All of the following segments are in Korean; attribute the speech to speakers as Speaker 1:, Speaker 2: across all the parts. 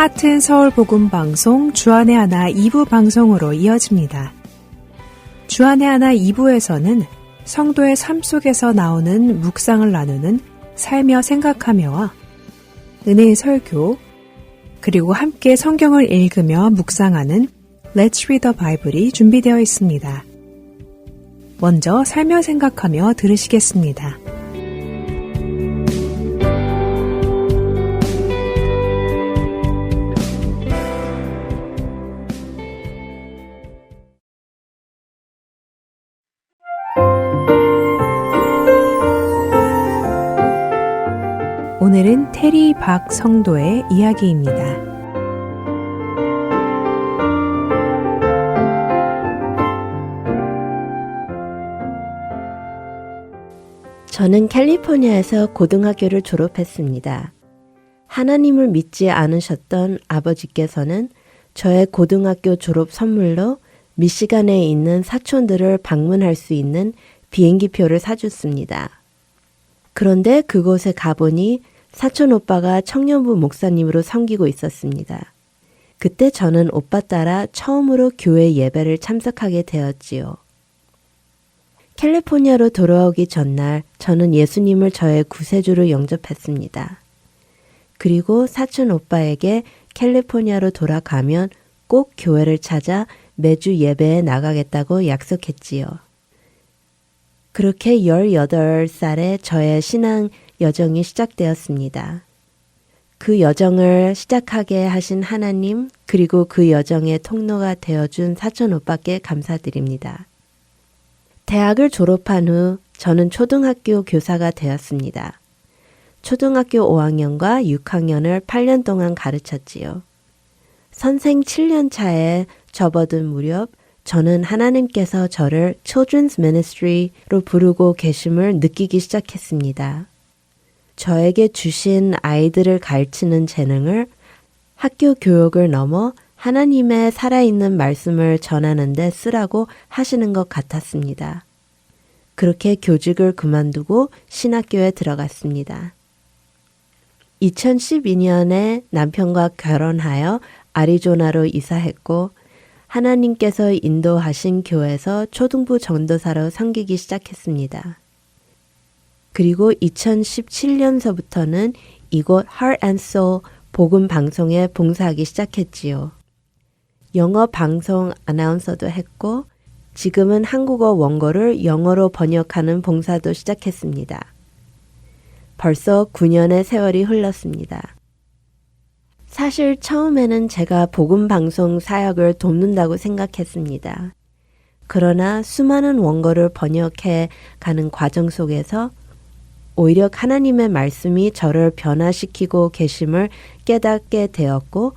Speaker 1: 하튼 서울 복음 방송 주안의 하나 2부 방송으로 이어집니다. 주안의 하나 2부에서는 성도의 삶 속에서 나오는 묵상을 나누는 살며 생각하며와 은혜의 설교, 그리고 함께 성경을 읽으며 묵상하는 Let's Read the Bible이 준비되어 있습니다. 먼저 살며 생각하며 들으시겠습니다. 오늘은 테리 박 성도의 이야기입니다.
Speaker 2: 저는 캘리포니아에서 고등학교를 졸업했습니다. 하나님을 믿지 않으셨던 아버지께서는 저의 고등학교 졸업 선물로 미시간에 있는 사촌들을 방문할 수 있는 비행기표를 사줬습니다. 그런데 그곳에 가보니 사촌 오빠가 청년부 목사님으로 섬기고 있었습니다. 그때 저는 오빠 따라 처음으로 교회 예배를 참석하게 되었지요. 캘리포니아로 돌아오기 전날 저는 예수님을 저의 구세주로 영접했습니다. 그리고 사촌 오빠에게 캘리포니아로 돌아가면 꼭 교회를 찾아 매주 예배에 나가겠다고 약속했지요. 그렇게 18살에 저의 신앙 여정이 시작되었습니다. 그 여정을 시작하게 하신 하나님, 그리고 그 여정의 통로가 되어준 사촌 오빠께 감사드립니다. 대학을 졸업한 후 저는 초등학교 교사가 되었습니다. 초등학교 5학년과 6학년을 8년 동안 가르쳤지요. 선생 7년 차에 접어든 무렵 저는 하나님께서 저를 Children's Ministry로 부르고 계심을 느끼기 시작했습니다. 저에게 주신 아이들을 가르치는 재능을 학교 교육을 넘어 하나님의 살아있는 말씀을 전하는 데 쓰라고 하시는 것 같았습니다. 그렇게 교직을 그만두고 신학교에 들어갔습니다. 2012년에 남편과 결혼하여 아리조나로 이사했고 하나님께서 인도하신 교회에서 초등부 전도사로 섬기기 시작했습니다. 그리고 2017년서부터는 이곳 Heart and Soul 복음 방송에 봉사하기 시작했지요. 영어 방송 아나운서도 했고 지금은 한국어 원고를 영어로 번역하는 봉사도 시작했습니다. 벌써 9년의 세월이 흘렀습니다. 사실 처음에는 제가 복음 방송 사역을 돕는다고 생각했습니다. 그러나 수많은 원고를 번역해 가는 과정 속에서 오히려 하나님의 말씀이 저를 변화시키고 계심을 깨닫게 되었고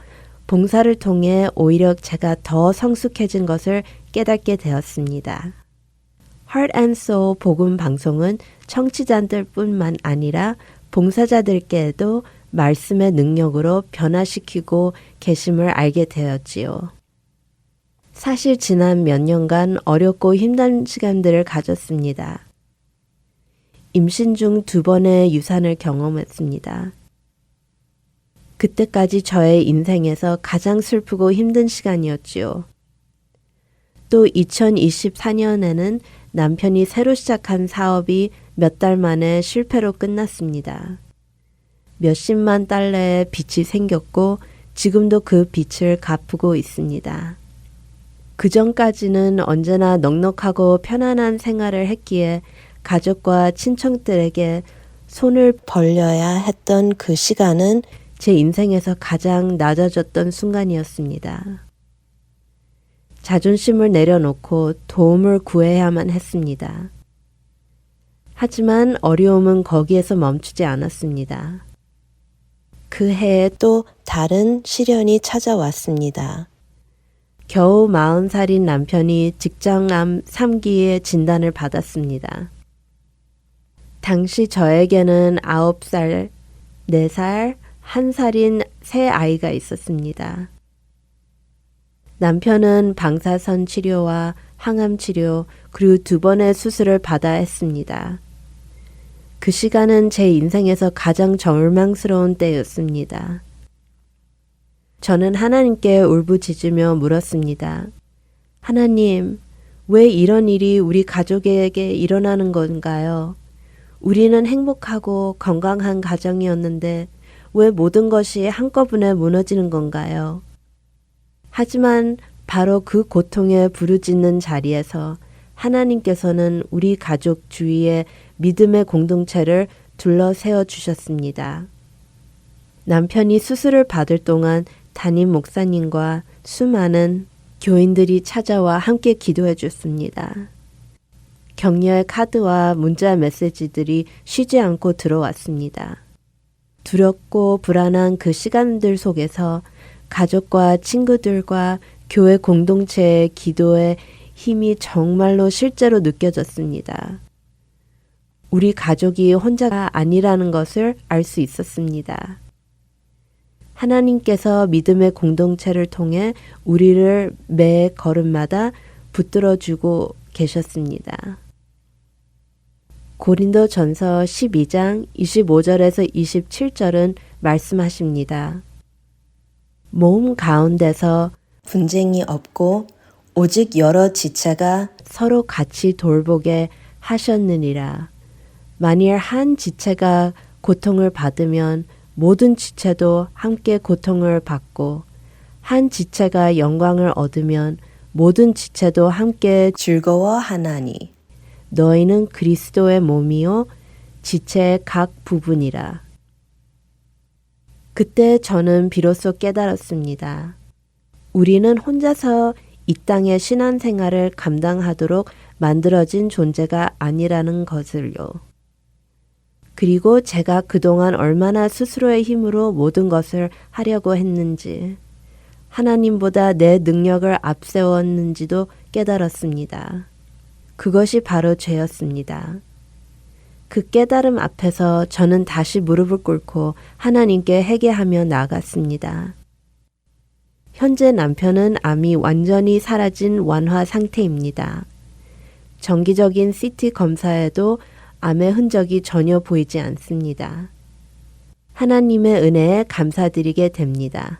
Speaker 2: 봉사를 통해 오히려 제가 더 성숙해진 것을 깨닫게 되었습니다. Heart and Soul 복음 방송은 청취자들 뿐만 아니라 봉사자들께도 말씀의 능력으로 변화시키고 계심을 알게 되었지요. 사실 지난 몇 년간 어렵고 힘든 시간들을 가졌습니다. 임신 중 2번의 유산을 경험했습니다. 그때까지 저의 인생에서 가장 슬프고 힘든 시간이었지요. 또 2024년에는 남편이 새로 시작한 사업이 몇 달 만에 실패로 끝났습니다. 몇십만 달러의 빚이 생겼고 지금도 그 빚을 갚고 있습니다. 그 전까지는 언제나 넉넉하고 편안한 생활을 했기에 가족과 친척들에게 손을 벌려야 했던 그 시간은 제 인생에서 가장 낮아졌던 순간이었습니다. 자존심을 내려놓고 도움을 구해야만 했습니다. 하지만 어려움은 거기에서 멈추지 않았습니다. 그 해에 또 다른 시련이 찾아왔습니다. 겨우 40살인 남편이 직장암 3기의 진단을 받았습니다. 당시 저에게는 9살, 4살, 1살인 세 아이가 있었습니다. 남편은 방사선 치료와 항암 치료 그리고 2번의 수술을 받아야 했습니다. 그 시간은 제 인생에서 가장 절망스러운 때였습니다. 저는 하나님께 울부짖으며 물었습니다. 하나님, 왜 이런 일이 우리 가족에게 일어나는 건가요? 우리는 행복하고 건강한 가정이었는데 왜 모든 것이 한꺼번에 무너지는 건가요? 하지만 바로 그 고통에 부르짖는 자리에서 하나님께서는 우리 가족 주위에 믿음의 공동체를 둘러세워 주셨습니다. 남편이 수술을 받을 동안 담임 목사님과 수많은 교인들이 찾아와 함께 기도해 줬습니다. 격려의 카드와 문자 메시지들이 쉬지 않고 들어왔습니다. 두렵고 불안한 그 시간들 속에서 가족과 친구들과 교회 공동체의 기도의 힘이 정말로 실제로 느껴졌습니다. 우리 가족이 혼자가 아니라는 것을 알 수 있었습니다. 하나님께서 믿음의 공동체를 통해 우리를 매 걸음마다 붙들어주고 계셨습니다. 고린도 전서 12장 25절에서 27절은 말씀하십니다. 몸 가운데서 분쟁이 없고 오직 여러 지체가 서로 같이 돌보게 하셨느니라. 만일 한 지체가 고통을 받으면 모든 지체도 함께 고통을 받고 한 지체가 영광을 얻으면 모든 지체도 함께 즐거워하나니 너희는 그리스도의 몸이요 지체의 각 부분이라. 그때 저는 비로소 깨달았습니다. 우리는 혼자서 이 땅의 신앙생활을 감당하도록 만들어진 존재가 아니라는 것을요. 그리고 제가 그동안 얼마나 스스로의 힘으로 모든 것을 하려고 했는지, 하나님보다 내 능력을 앞세웠는지도 깨달았습니다. 그것이 바로 죄였습니다. 그 깨달음 앞에서 저는 다시 무릎을 꿇고 하나님께 회개하며 나아갔습니다. 현재 남편은 암이 완전히 사라진 완화 상태입니다. 정기적인 CT 검사에도 암의 흔적이 전혀 보이지 않습니다. 하나님의 은혜에 감사드리게 됩니다.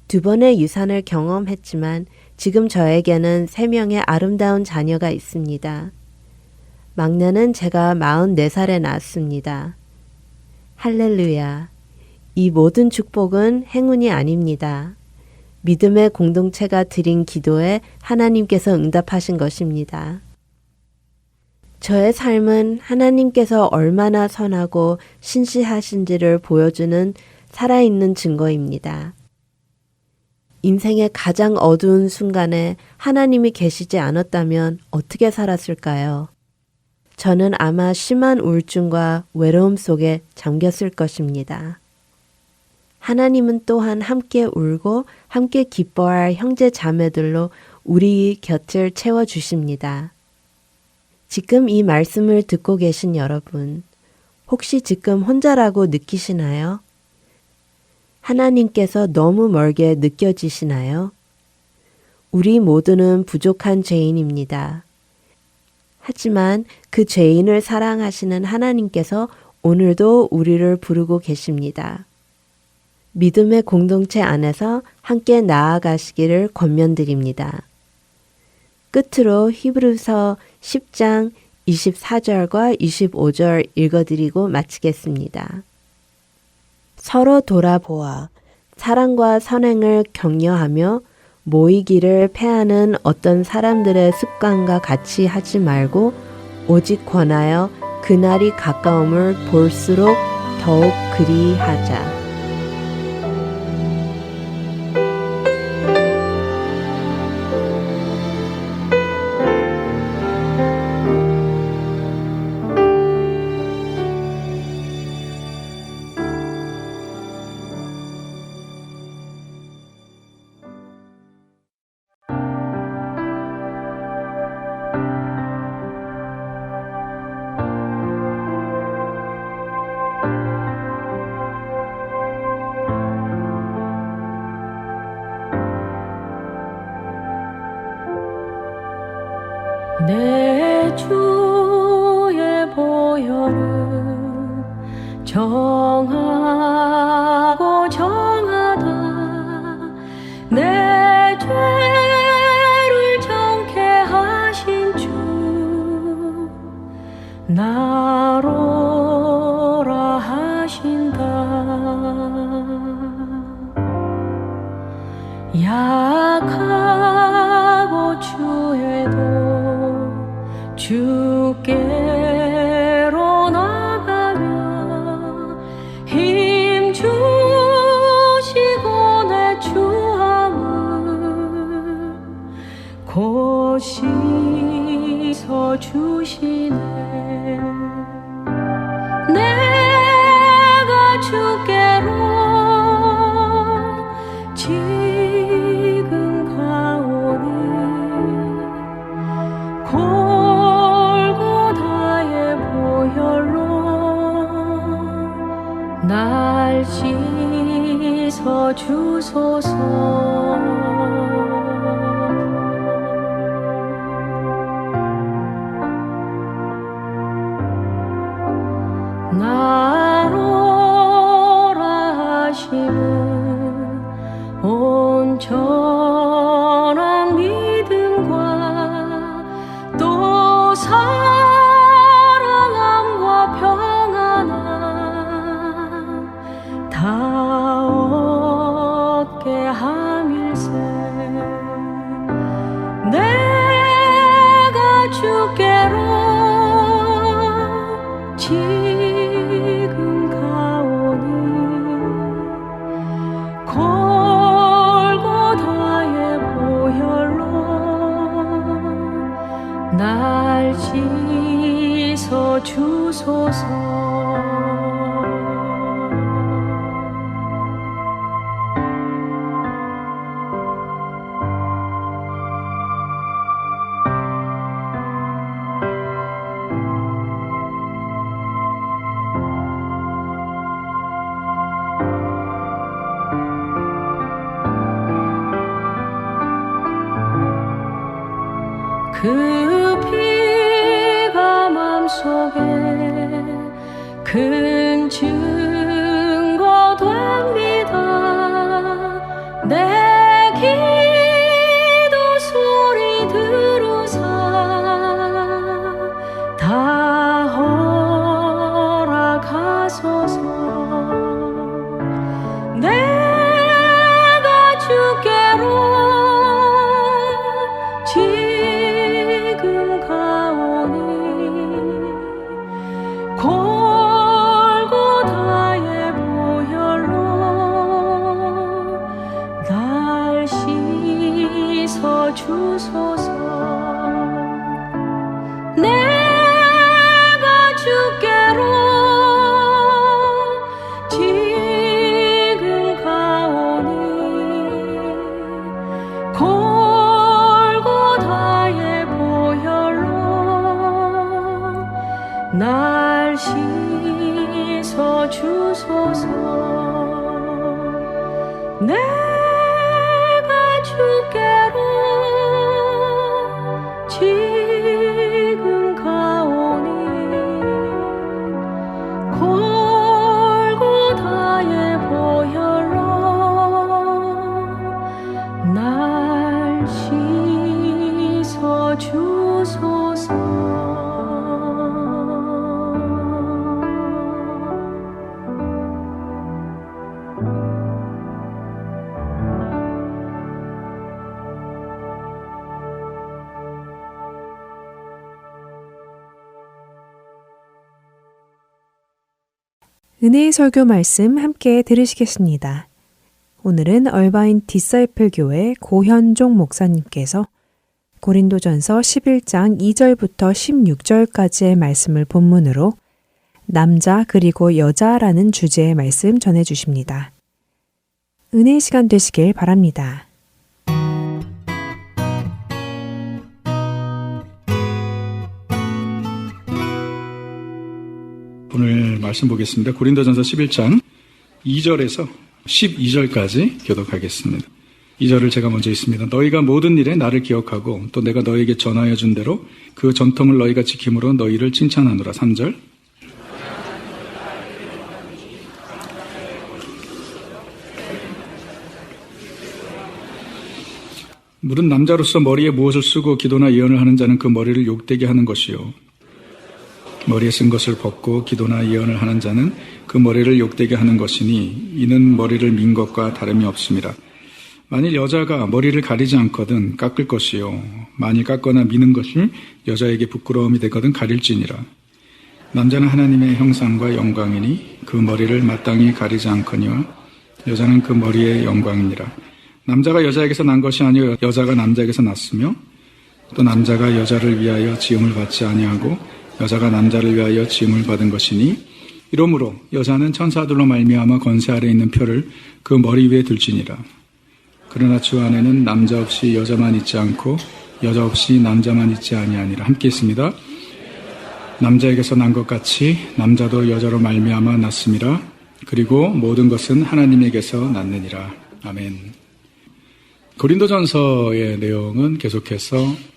Speaker 2: 2번의 유산을 경험했지만 지금 저에게는 3명의 아름다운 자녀가 있습니다. 막내는 제가 44살에 낳았습니다. 할렐루야. 이 모든 축복은 행운이 아닙니다. 믿음의 공동체가 드린 기도에 하나님께서 응답하신 것입니다. 저의 삶은 하나님께서 얼마나 선하고 신실하신지를 보여주는 살아있는 증거입니다. 인생의 가장 어두운 순간에 하나님이 계시지 않았다면 어떻게 살았을까요? 저는 아마 심한 우울증과 외로움 속에 잠겼을 것입니다. 하나님은 또한 함께 울고 함께 기뻐할 형제 자매들로 우리 곁을 채워주십니다. 지금 이 말씀을 듣고 계신 여러분, 혹시 지금 혼자라고 느끼시나요? 하나님께서 너무 멀게 느껴지시나요? 우리 모두는 부족한 죄인입니다. 하지만 그 죄인을 사랑하시는 하나님께서 오늘도 우리를 부르고 계십니다. 믿음의 공동체 안에서 함께 나아가시기를 권면드립니다. 끝으로 히브리서 10장 24절과 25절 읽어드리고 마치겠습니다. 서로 돌아보아 사랑과 선행을 격려하며 모이기를 패하는 어떤 사람들의 습관과 같이 하지 말고 오직 권하여 그날이 가까움을 볼수록 더욱 그리하자.
Speaker 3: 내 주의 보혈은 정하고 정하다 나로라 하신다. 약하고 주에도 주께로 나가며 힘 주시고 내 주함을 곧 씻어주시네. 내가 주께로 지금 가오니 골고다의 보혈로 날 씻어주소서. 나로라 하심은 온전한 믿음과 또 사랑함과 평안함 다 얻게 함일세. 내가 주께로 지금 가오니 골고다의 보혈로 날 씻어주소서. 그 피가 맘속에 큰 증거 됩니다. 내 기도 소리 들으사 다 허락하소서. 내가 주께로 지금 가오니 골고다의 보혈로 날 씻어주소서. 내가 주께로 지금 가오니 골고다의 보혈로 날 씻어주소서. 내가 주께로 지금 가오니 골고다의 보혈로 날 씻어주소서.
Speaker 1: 은혜의 설교 말씀 함께 들으시겠습니다. 오늘은 얼바인 디사이플 교회 고현종 목사님께서 고린도전서 11장 2절부터 16절까지의 말씀을 본문으로 남자 그리고 여자라는 주제의 말씀 전해주십니다. 은혜의 시간 되시길 바랍니다.
Speaker 4: 오늘 말씀 보겠습니다. 고린도전서 11장 2절에서 12절까지 교독하겠습니다. 2절을 제가 먼저 읽습니다. 너희가 모든 일에 나를 기억하고 또 내가 너희에게 전하여 준 대로 그 전통을 너희가 지킴으로 너희를 칭찬하노라. 3절. 물은 남자로서 머리에 무엇을 쓰고 기도나 예언을 하는 자는 그 머리를 욕되게 하는 것이요 머리에 쓴 것을 벗고 기도나 예언을 하는 자는 그 머리를 욕되게 하는 것이니 이는 머리를 민 것과 다름이 없습니다. 만일 여자가 머리를 가리지 않거든 깎을 것이요 만일 깎거나 미는 것이 여자에게 부끄러움이 되거든 가릴지니라. 남자는 하나님의 형상과 영광이니 그 머리를 마땅히 가리지 않거니와 여자는 그 머리의 영광이니라. 남자가 여자에게서 난 것이 아니요 여자가 남자에게서 났으며 또 남자가 여자를 위하여 지음을 받지 아니하고 여자가 남자를 위하여 지음을 받은 것이니 이러므로 여자는 천사들로 말미암아 권세 아래 있는 표를 그 머리 위에 둘지니라. 그러나 주 안에는 남자 없이 여자만 있지 않고 여자 없이 남자만 있지 아니하니라. 함께 있습니다. 남자에게서 난 것 같이 남자도 여자로 말미암아 났음이라. 그리고 모든 것은 하나님에게서 났느니라. 아멘. 고린도전서의 내용은 계속해서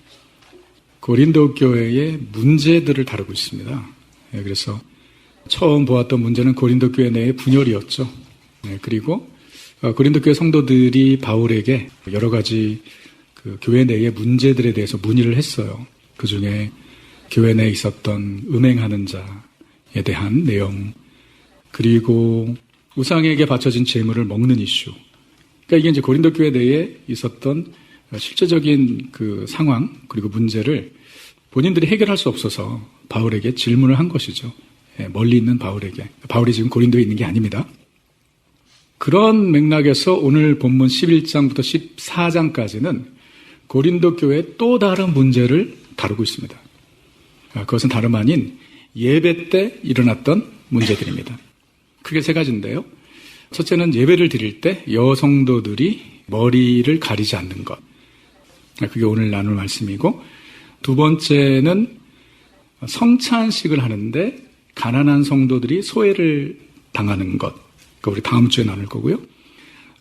Speaker 4: 고린도 교회의 문제들을 다루고 있습니다. 그래서 처음 보았던 문제는 고린도 교회 내의 분열이었죠. 그리고 고린도 교회 성도들이 바울에게 여러 가지 그 교회 내의 문제들에 대해서 문의를 했어요. 그 중에 교회 내에 있었던 음행하는 자에 대한 내용, 그리고 우상에게 바쳐진 제물을 먹는 이슈. 그러니까 이게 이제 고린도 교회 내에 있었던 실제적인 그 상황 그리고 문제를 본인들이 해결할 수 없어서 바울에게 질문을 한 것이죠. 멀리 있는 바울에게. 바울이 지금 고린도에 있는 게 아닙니다. 그런 맥락에서 오늘 본문 11장부터 14장까지는 고린도 교회의 또 다른 문제를 다루고 있습니다. 그것은 다름 아닌 예배 때 일어났던 문제들입니다. 크게 세 가지인데요. 첫째는 예배를 드릴 때 여성도들이 머리를 가리지 않는 것. 그게 오늘 나눌 말씀이고, 두 번째는 성찬식을 하는데 가난한 성도들이 소외를 당하는 것. 우리 다음 주에 나눌 거고요.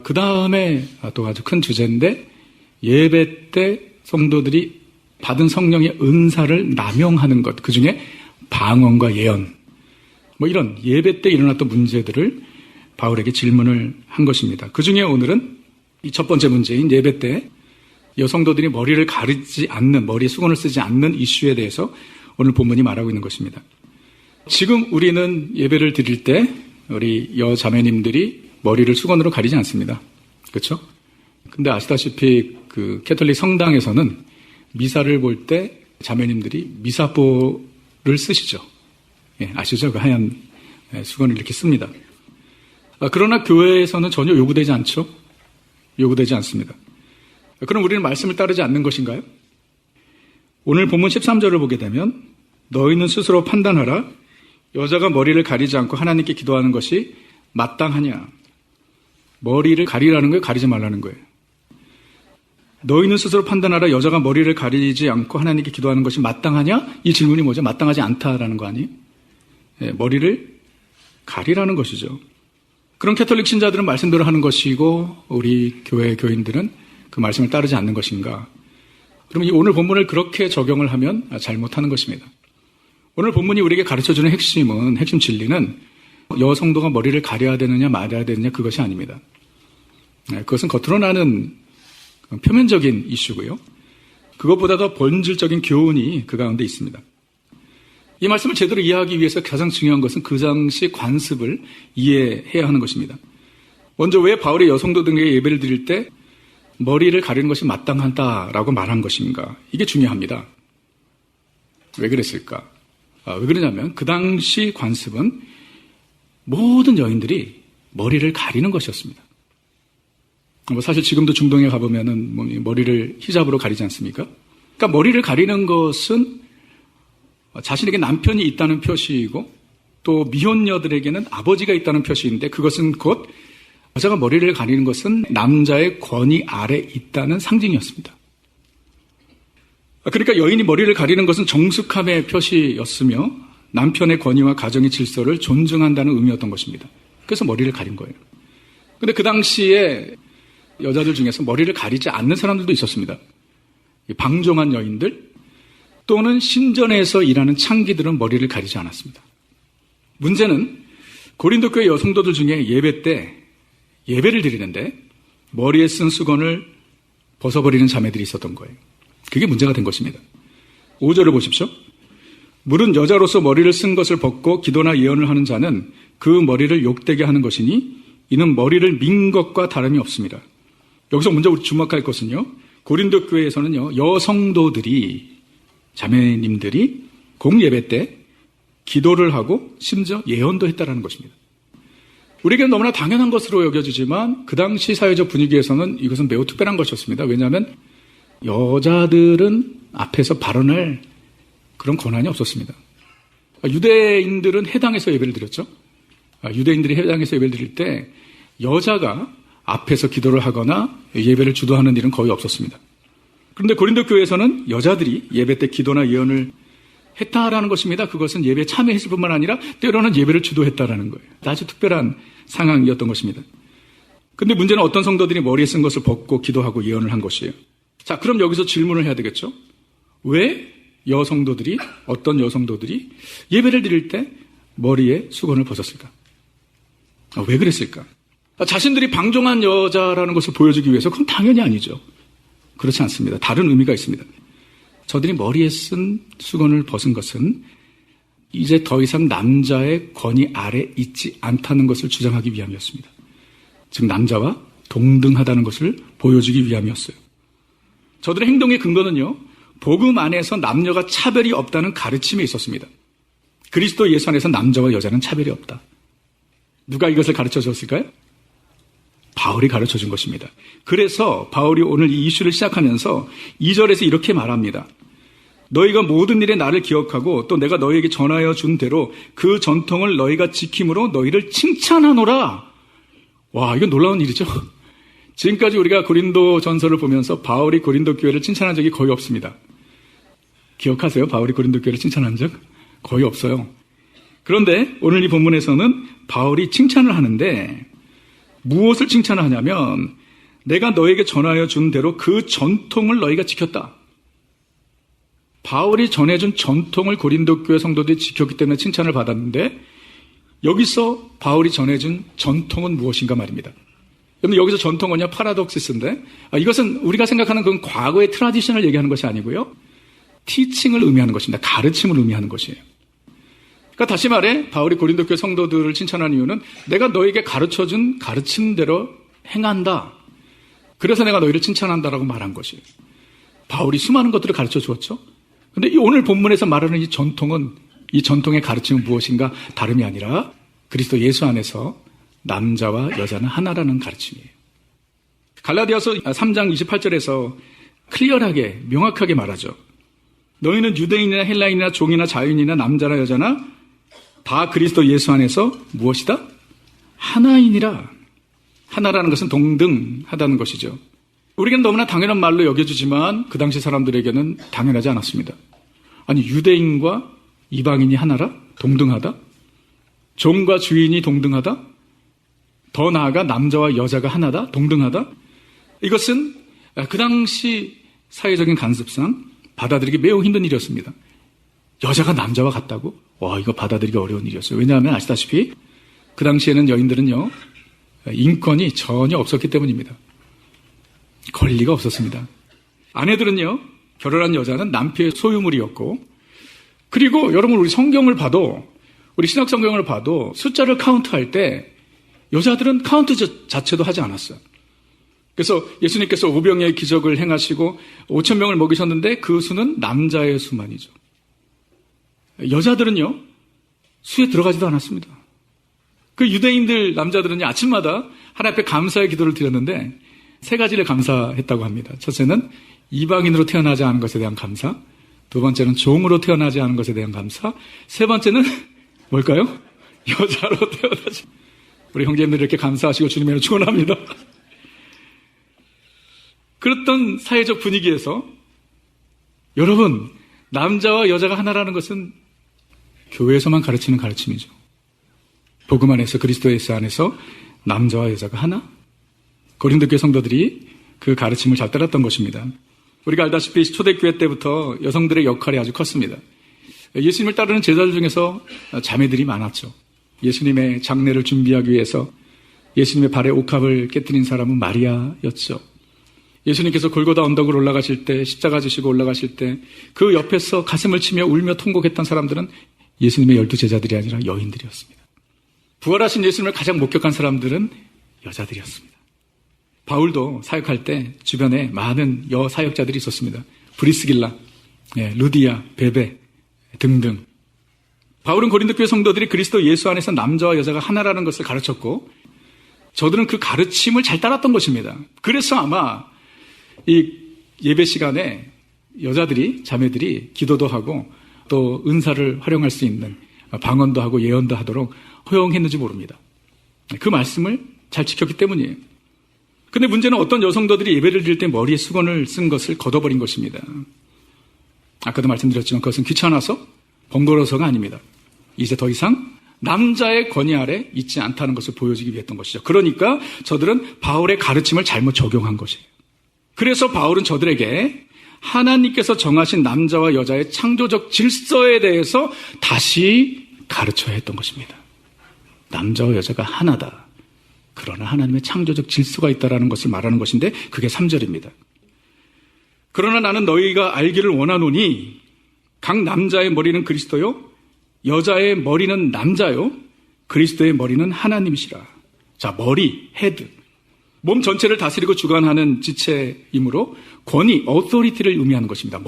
Speaker 4: 그 다음에 또 아주 큰 주제인데 예배 때 성도들이 받은 성령의 은사를 남용하는 것. 그 중에 방언과 예언. 이런 예배 때 일어났던 문제들을 바울에게 질문을 한 것입니다. 그 중에 오늘은 이 첫 번째 문제인 예배 때 여성도들이 머리를 가리지 않는, 머리에 수건을 쓰지 않는 이슈에 대해서 오늘 본문이 말하고 있는 것입니다. 지금 우리는 예배를 드릴 때 우리 여자매님들이 머리를 수건으로 가리지 않습니다. 그렇죠? 근데 아시다시피 그 캐톨릭 성당에서는 미사를 볼 때 자매님들이 미사보를 쓰시죠. 예, 아시죠? 그 하얀 수건을 이렇게 씁니다. 그러나 교회에서는 전혀 요구되지 않죠? 요구되지 않습니다. 그럼 우리는 말씀을 따르지 않는 것인가요? 오늘 본문 13절을 보게 되면 너희는 스스로 판단하라. 여자가 머리를 가리지 않고 하나님께 기도하는 것이 마땅하냐. 머리를 가리라는 거예요? 가리지 말라는 거예요? 너희는 스스로 판단하라. 여자가 머리를 가리지 않고 하나님께 기도하는 것이 마땅하냐? 이 질문이 뭐죠? 마땅하지 않다라는 거 아니에요? 네, 머리를 가리라는 것이죠. 그런 캐톨릭 신자들은 말씀대로 하는 것이고 우리 교회 교인들은 그 말씀을 따르지 않는 것인가? 그러면 이 오늘 본문을 그렇게 적용을 하면 잘못하는 것입니다. 오늘 본문이 우리에게 가르쳐주는 핵심 진리는 여성도가 머리를 가려야 되느냐 말아야 되느냐 그것이 아닙니다. 그것은 겉으로 나는 표면적인 이슈고요. 그것보다 더 본질적인 교훈이 그 가운데 있습니다. 이 말씀을 제대로 이해하기 위해서 가장 중요한 것은 그 당시 관습을 이해해야 하는 것입니다. 먼저 왜 바울이 여성도들에게 예배를 드릴 때 머리를 가리는 것이 마땅하다라고 말한 것인가? 이게 중요합니다. 왜 그랬을까? 왜 그러냐면 그 당시 관습은 모든 여인들이 머리를 가리는 것이었습니다. 사실 지금도 중동에 가보면은 머리를 히잡으로 가리지 않습니까? 그러니까 머리를 가리는 것은 자신에게 남편이 있다는 표시이고 또 미혼녀들에게는 아버지가 있다는 표시인데 그것은 곧 여자가 머리를 가리는 것은 남자의 권위 아래 있다는 상징이었습니다. 그러니까 여인이 머리를 가리는 것은 정숙함의 표시였으며 남편의 권위와 가정의 질서를 존중한다는 의미였던 것입니다. 그래서 머리를 가린 거예요. 그런데 그 당시에 여자들 중에서 머리를 가리지 않는 사람들도 있었습니다. 방종한 여인들 또는 신전에서 일하는 창기들은 머리를 가리지 않았습니다. 문제는 고린도 교회 여성도들 중에 예배 때 예배를 드리는데 머리에 쓴 수건을 벗어버리는 자매들이 있었던 거예요. 그게 문제가 된 것입니다. 5절을 보십시오. 물은 여자로서 머리를 쓴 것을 벗고 기도나 예언을 하는 자는 그 머리를 욕되게 하는 것이니 이는 머리를 민 것과 다름이 없습니다. 여기서 먼저 우리 주목할 것은요, 고린도 교회에서는요, 여성도들이, 자매님들이 공예배 때 기도를 하고 심지어 예언도 했다라는 것입니다. 우리에게는 너무나 당연한 것으로 여겨지지만 그 당시 사회적 분위기에서는 이것은 매우 특별한 것이었습니다. 왜냐하면 여자들은 앞에서 발언할 그런 권한이 없었습니다. 유대인들은 해당에서 예배를 드렸죠. 유대인들이 해당에서 예배를 드릴 때 여자가 앞에서 기도를 하거나 예배를 주도하는 일은 거의 없었습니다. 그런데 고린도 교회에서는 여자들이 예배 때 기도나 예언을 했다라는 것입니다. 그것은 예배에 참여했을 뿐만 아니라 때로는 예배를 주도했다라는 거예요. 아주 특별한 상황이었던 것입니다. 그런데 문제는 어떤 성도들이 머리에 쓴 것을 벗고 기도하고 예언을 한 것이에요. 자, 그럼 여기서 질문을 해야 되겠죠. 왜 여성도들이, 어떤 여성도들이 예배를 드릴 때 머리에 수건을 벗었을까? 왜 그랬을까? 자신들이 방종한 여자라는 것을 보여주기 위해서? 그건 당연히 아니죠. 그렇지 않습니다. 다른 의미가 있습니다. 저들이 머리에 쓴 수건을 벗은 것은 이제 더 이상 남자의 권위 아래 있지 않다는 것을 주장하기 위함이었습니다. 즉 남자와 동등하다는 것을 보여주기 위함이었어요. 저들의 행동의 근거는요, 복음 안에서 남녀가 차별이 없다는 가르침에 있었습니다. 그리스도 예수 안에서 남자와 여자는 차별이 없다. 누가 이것을 가르쳐 줬을까요? 바울이 가르쳐 준 것입니다. 그래서 바울이 오늘 이 이슈를 시작하면서 2절에서 이렇게 말합니다. 너희가 모든 일에 나를 기억하고 또 내가 너희에게 전하여 준 대로 그 전통을 너희가 지킴으로 너희를 칭찬하노라. 와, 이건 놀라운 일이죠. 지금까지 우리가 고린도 전서를 보면서 바울이 고린도 교회를 칭찬한 적이 거의 없습니다. 기억하세요? 바울이 고린도 교회를 칭찬한 적 거의 없어요. 그런데 오늘 이 본문에서는 바울이 칭찬을 하는데 무엇을 칭찬을 하냐면 내가 너에게 전하여 준 대로 그 전통을 너희가 지켰다. 바울이 전해준 전통을 고린도 교회 성도들이 지켰기 때문에 칭찬을 받았는데 여기서 바울이 전해준 전통은 무엇인가 말입니다. 여러분 여기서 전통은요 파라독시스인데 이것은 우리가 생각하는 그런 과거의 트라디션을 얘기하는 것이 아니고요. 티칭을 의미하는 것입니다. 가르침을 의미하는 것이에요. 그러니까 다시 말해 바울이 고린도 교회 성도들을 칭찬한 이유는 내가 너에게 가르쳐준 가르침대로 행한다. 그래서 내가 너희를 칭찬한다라고 말한 것이에요. 바울이 수많은 것들을 가르쳐 주었죠. 그런데 오늘 본문에서 말하는 이 전통은 이 전통의 가르침은 무엇인가 다름이 아니라 그리스도 예수 안에서 남자와 여자는 하나라는 가르침이에요. 갈라디아서 3장 28절에서 클리어하게 명확하게 말하죠. 너희는 유대인이나 헬라인이나 종이나 자유인이나 남자나 여자나 다 그리스도 예수 안에서 무엇이다? 하나이니라. 하나라는 것은 동등하다는 것이죠. 우리에게는 너무나 당연한 말로 여겨지지만 그 당시 사람들에게는 당연하지 않았습니다. 아니 유대인과 이방인이 하나라? 동등하다? 종과 주인이 동등하다? 더 나아가 남자와 여자가 하나다? 동등하다? 이것은 그 당시 사회적인 간섭상 받아들이기 매우 힘든 일이었습니다. 여자가 남자와 같다고? 와, 이거 받아들이기 어려운 일이었어요. 왜냐하면 아시다시피 그 당시에는 여인들은요, 인권이 전혀 없었기 때문입니다. 권리가 없었습니다. 아내들은요, 결혼한 여자는 남편의 소유물이었고, 그리고 여러분 우리 성경을 봐도, 우리 신약 성경을 봐도 숫자를 카운트할 때 여자들은 카운트 자체도 하지 않았어요. 그래서 예수님께서 오병이의 기적을 행하시고 5,000명을 먹이셨는데 그 수는 남자의 수만이죠. 여자들은요, 수에 들어가지도 않았습니다. 그 유대인들 남자들은요, 아침마다 하나님 앞에 감사의 기도를 드렸는데 3가지를 감사했다고 합니다. 첫째는 이방인으로 태어나지 않은 것에 대한 감사, 두 번째는 종으로 태어나지 않은 것에 대한 감사, 세 번째는 뭘까요? 여자로 태어나지. 우리 형제님들 이렇게 감사하시고 주님을 축원합니다. 그랬던 사회적 분위기에서 여러분 남자와 여자가 하나라는 것은 교회에서만 가르치는 가르침이죠. 복음 안에서 그리스도 예수 안에서 남자와 여자가 하나? 고린도 교회 성도들이 그 가르침을 잘 따랐던 것입니다. 우리가 알다시피 초대교회 때부터 여성들의 역할이 아주 컸습니다. 예수님을 따르는 제자들 중에서 자매들이 많았죠. 예수님의 장례를 준비하기 위해서 예수님의 발에 옥합을 깨뜨린 사람은 마리아였죠. 예수님께서 골고다 언덕을 올라가실 때, 십자가 지시고 올라가실 때 그 옆에서 가슴을 치며 울며 통곡했던 사람들은 예수님의 12 제자들이 아니라 여인들이었습니다. 부활하신 예수님을 가장 목격한 사람들은 여자들이었습니다. 바울도 사역할 때 주변에 많은 여사역자들이 있었습니다. 브리스길라, 루디아, 베베 등등. 바울은 고린도 교회 성도들이 그리스도 예수 안에서 남자와 여자가 하나라는 것을 가르쳤고, 저들은 그 가르침을 잘 따랐던 것입니다. 그래서 아마 이 예배 시간에 여자들이, 자매들이 기도도 하고 또 은사를 활용할 수 있는 방언도 하고 예언도 하도록 허용했는지 모릅니다. 그 말씀을 잘 지켰기 때문이에요. 근데 문제는 어떤 여성도들이 예배를 드릴 때 머리에 수건을 쓴 것을 걷어버린 것입니다. 아까도 말씀드렸지만 그것은 귀찮아서, 번거로워서가 아닙니다. 이제 더 이상 남자의 권위 아래 있지 않다는 것을 보여주기 위했던 것이죠. 그러니까 저들은 바울의 가르침을 잘못 적용한 것이에요. 그래서 바울은 저들에게 하나님께서 정하신 남자와 여자의 창조적 질서에 대해서 다시 가르쳐야 했던 것입니다. 남자와 여자가 하나다. 그러나 하나님의 창조적 질서가 있다는 것을 말하는 것인데 그게 3절입니다. 그러나 나는 너희가 알기를 원하노니 각 남자의 머리는 그리스도요, 여자의 머리는 남자요, 그리스도의 머리는 하나님이시라. 자, 머리, 헤드. 몸 전체를 다스리고 주관하는 지체이므로 권위, 어토리티를 의미하는 것입니다.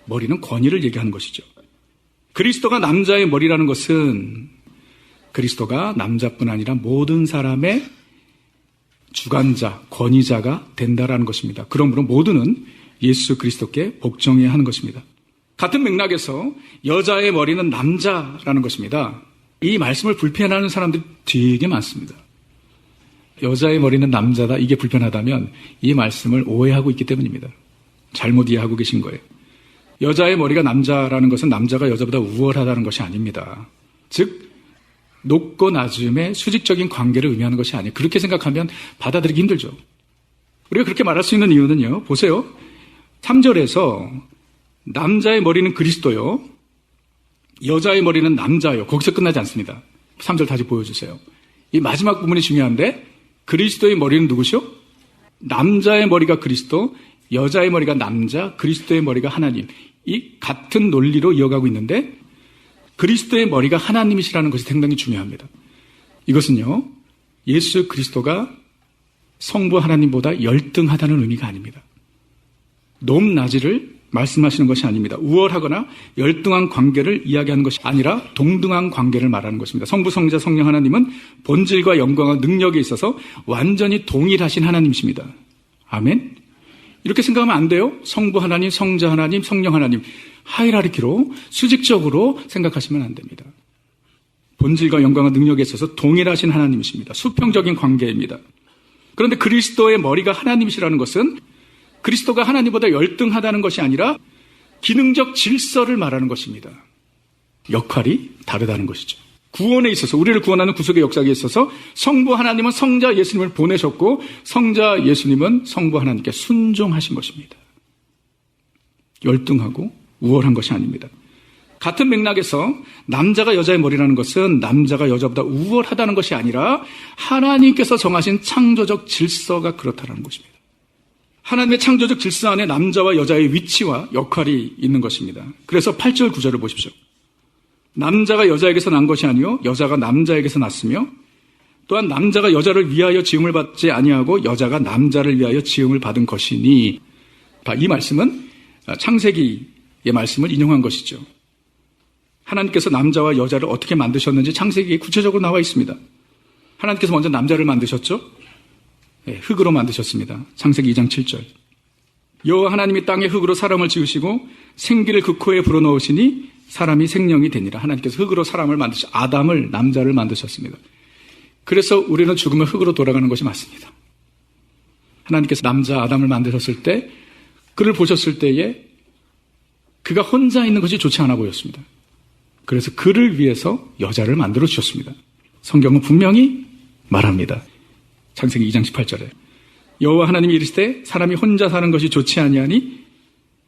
Speaker 4: 머리는 권위를 얘기하는 것이죠. 그리스도가 남자의 머리라는 것은 그리스도가 남자뿐 아니라 모든 사람의 주관자, 권위자가 된다라는 것입니다. 그러므로 모두는 예수 그리스도께 복종해야 하는 것입니다. 같은 맥락에서 여자의 머리는 남자라는 것입니다. 이 말씀을 불편해하는 사람들이 되게 많습니다. 여자의 머리는 남자다, 이게 불편하다면 이 말씀을 오해하고 있기 때문입니다. 잘못 이해하고 계신 거예요. 여자의 머리가 남자라는 것은 남자가 여자보다 우월하다는 것이 아닙니다. 즉 높고 낮음의 수직적인 관계를 의미하는 것이 아니에요. 그렇게 생각하면 받아들이기 힘들죠. 우리가 그렇게 말할 수 있는 이유는요, 보세요. 3절에서 남자의 머리는 그리스도요, 여자의 머리는 남자요, 거기서 끝나지 않습니다. 3절 다시 보여주세요. 이 마지막 부분이 중요한데, 그리스도의 머리는 누구시오? 남자의 머리가 그리스도, 여자의 머리가 남자, 그리스도의 머리가 하나님. 이 같은 논리로 이어가고 있는데 그리스도의 머리가 하나님이시라는 것이 상당히 중요합니다. 이것은요, 예수 그리스도가 성부 하나님보다 열등하다는 의미가 아닙니다. 높낮이를 말씀하시는 것이 아닙니다. 우월하거나 열등한 관계를 이야기하는 것이 아니라 동등한 관계를 말하는 것입니다. 성부, 성자, 성령 하나님은 본질과 영광과 능력에 있어서 완전히 동일하신 하나님이십니다. 아멘? 이렇게 생각하면 안 돼요. 성부 하나님, 성자 하나님, 성령 하나님. 하이라르키로 수직적으로 생각하시면 안 됩니다. 본질과 영광과 능력에 있어서 동일하신 하나님이십니다. 수평적인 관계입니다. 그런데 그리스도의 머리가 하나님이시라는 것은 그리스도가 하나님보다 열등하다는 것이 아니라 기능적 질서를 말하는 것입니다. 역할이 다르다는 것이죠. 구원에 있어서, 우리를 구원하는 구속의 역사에 있어서 성부 하나님은 성자 예수님을 보내셨고 성자 예수님은 성부 하나님께 순종하신 것입니다. 열등하고 우월한 것이 아닙니다. 같은 맥락에서 남자가 여자의 머리라는 것은 남자가 여자보다 우월하다는 것이 아니라 하나님께서 정하신 창조적 질서가 그렇다는 것입니다. 하나님의 창조적 질서 안에 남자와 여자의 위치와 역할이 있는 것입니다. 그래서 8절 9절을 보십시오. 남자가 여자에게서 난 것이 아니요 여자가 남자에게서 났으며 또한 남자가 여자를 위하여 지음을 받지 아니하고 여자가 남자를 위하여 지음을 받은 것이니. 이 말씀은 창세기의 말씀을 인용한 것이죠. 하나님께서 남자와 여자를 어떻게 만드셨는지 창세기에 구체적으로 나와 있습니다. 하나님께서 먼저 남자를 만드셨죠. 흙으로 만드셨습니다. 창세기 2장 7절. 여호와 하나님이 땅에 흙으로 사람을 지으시고 생기를 그 코에 불어넣으시니 사람이 생명이 되니라. 하나님께서 흙으로 사람을 만드시고 아담을, 남자를 만드셨습니다. 그래서 우리는 죽으면 흙으로 돌아가는 것이 맞습니다. 하나님께서 남자 아담을 만드셨을 때 그를 보셨을 때에 그가 혼자 있는 것이 좋지 않아 보였습니다. 그래서 그를 위해서 여자를 만들어 주셨습니다. 성경은 분명히 말합니다. 창세기 2장 18절에 여호와 하나님이 이르시되 사람이 혼자 사는 것이 좋지 아니하니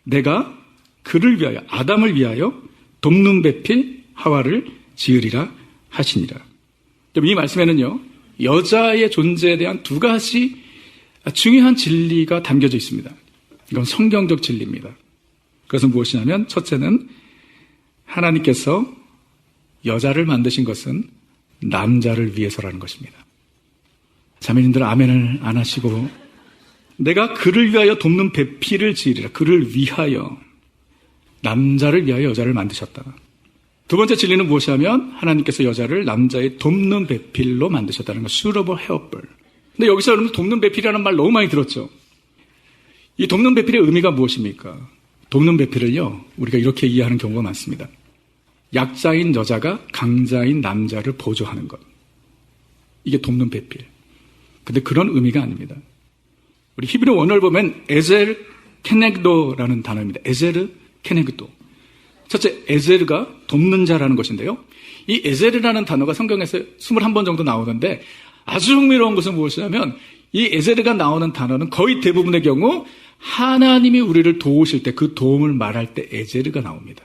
Speaker 4: 내가 그를 위하여, 아담을 위하여 돕는 배필 하와를 지으리라 하시니라. 이 말씀에는요, 여자의 존재에 대한 두 가지 중요한 진리가 담겨져 있습니다. 이건 성경적 진리입니다. 그것은 무엇이냐면 첫째는 하나님께서 여자를 만드신 것은 남자를 위해서라는 것입니다. 자매님들 아멘을 안 하시고 내가 그를 위하여 돕는 배필을 지으리라. 그를 위하여 남자를 위하여 여자를 만드셨다. 두 번째 진리는 무엇이냐면 하나님께서 여자를 남자의 돕는 배필로 만드셨다는 것. suitable helper. 근데 여기서 여러분 돕는 배필이라는 말 너무 많이 들었죠. 이 돕는 배필의 의미가 무엇입니까? 돕는 배필을요 우리가 이렇게 이해하는 경우가 많습니다. 약자인 여자가 강자인 남자를 보조하는 것. 이게 돕는 배필. 근데 그런 의미가 아닙니다. 우리 히브리 원어를 보면 에젤 케네그도라는 단어입니다. 에제르 케네그도. 첫째, 에제르가 돕는 자라는 것인데요. 이 에제르라는 단어가 성경에서 21번 정도 나오는데 아주 흥미로운 것은 무엇이냐면 이 에제르가 나오는 단어는 거의 대부분의 경우 하나님이 우리를 도우실 때 그 도움을 말할 때 에제르가 나옵니다.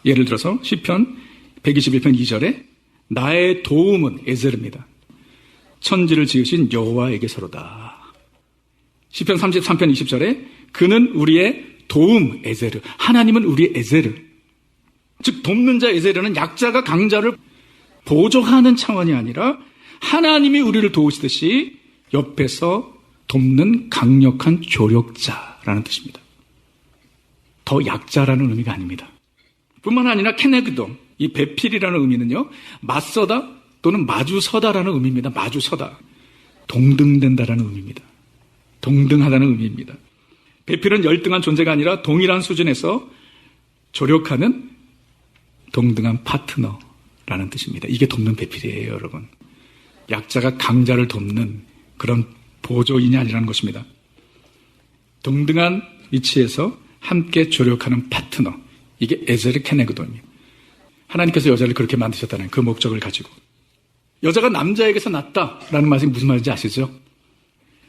Speaker 4: 예를 들어서 시편 121편 2절에 나의 도움은 에제르입니다. 천지를 지으신 여호와에게서로다. 시편 33편 20절에 그는 우리의 도움 에제르. 하나님은 우리의 에제르. 즉 돕는 자 에제르는 약자가 강자를 보조하는 차원이 아니라 하나님이 우리를 도우시듯이 옆에서 돕는 강력한 조력자라는 뜻입니다. 더 약자라는 의미가 아닙니다. 뿐만 아니라 케네그도, 이 배필이라는 의미는요, 맞서다 또는 마주서다라는 의미입니다. 마주서다. 동등된다라는 의미입니다. 동등하다는 의미입니다. 배필은 열등한 존재가 아니라 동일한 수준에서 조력하는 동등한 파트너라는 뜻입니다. 이게 돕는 배필이에요, 여러분. 약자가 강자를 돕는 그런 보조인이 아니라는 것입니다. 동등한 위치에서 함께 조력하는 파트너. 이게 에제르 케네그도입니다. 하나님께서 여자를 그렇게 만드셨다는 그 목적을 가지고. 여자가 남자에게서 났다라는 말이 무슨 말인지 아시죠?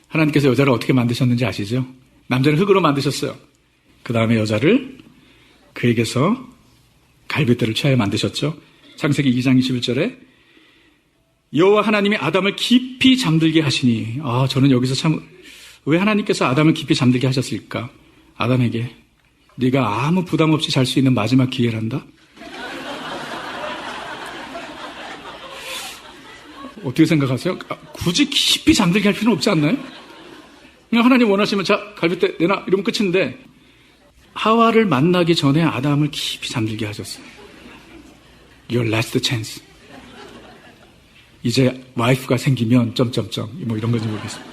Speaker 4: 하나님께서 여자를 어떻게 만드셨는지 아시죠? 남자를 흙으로 만드셨어요. 그 다음에 여자를 그에게서 갈빗대를 취하여 만드셨죠. 창세기 2장 21절에 여호와 하나님이 아담을 깊이 잠들게 하시니 저는 여기서 참 왜 하나님께서 아담을 깊이 잠들게 하셨을까? 아담에게 네가 아무 부담 없이 잘 수 있는 마지막 기회란다. 어떻게 생각하세요? 굳이 깊이 잠들게 할 필요는 없지 않나요? 그냥 하나님 원하시면 자 갈빗대 내놔 이러면 끝인데 하와를 만나기 전에 아담을 깊이 잠들게 하셨어요. Your last chance. 이제 와이프가 생기면 뭐 이런 건지 모르겠어요.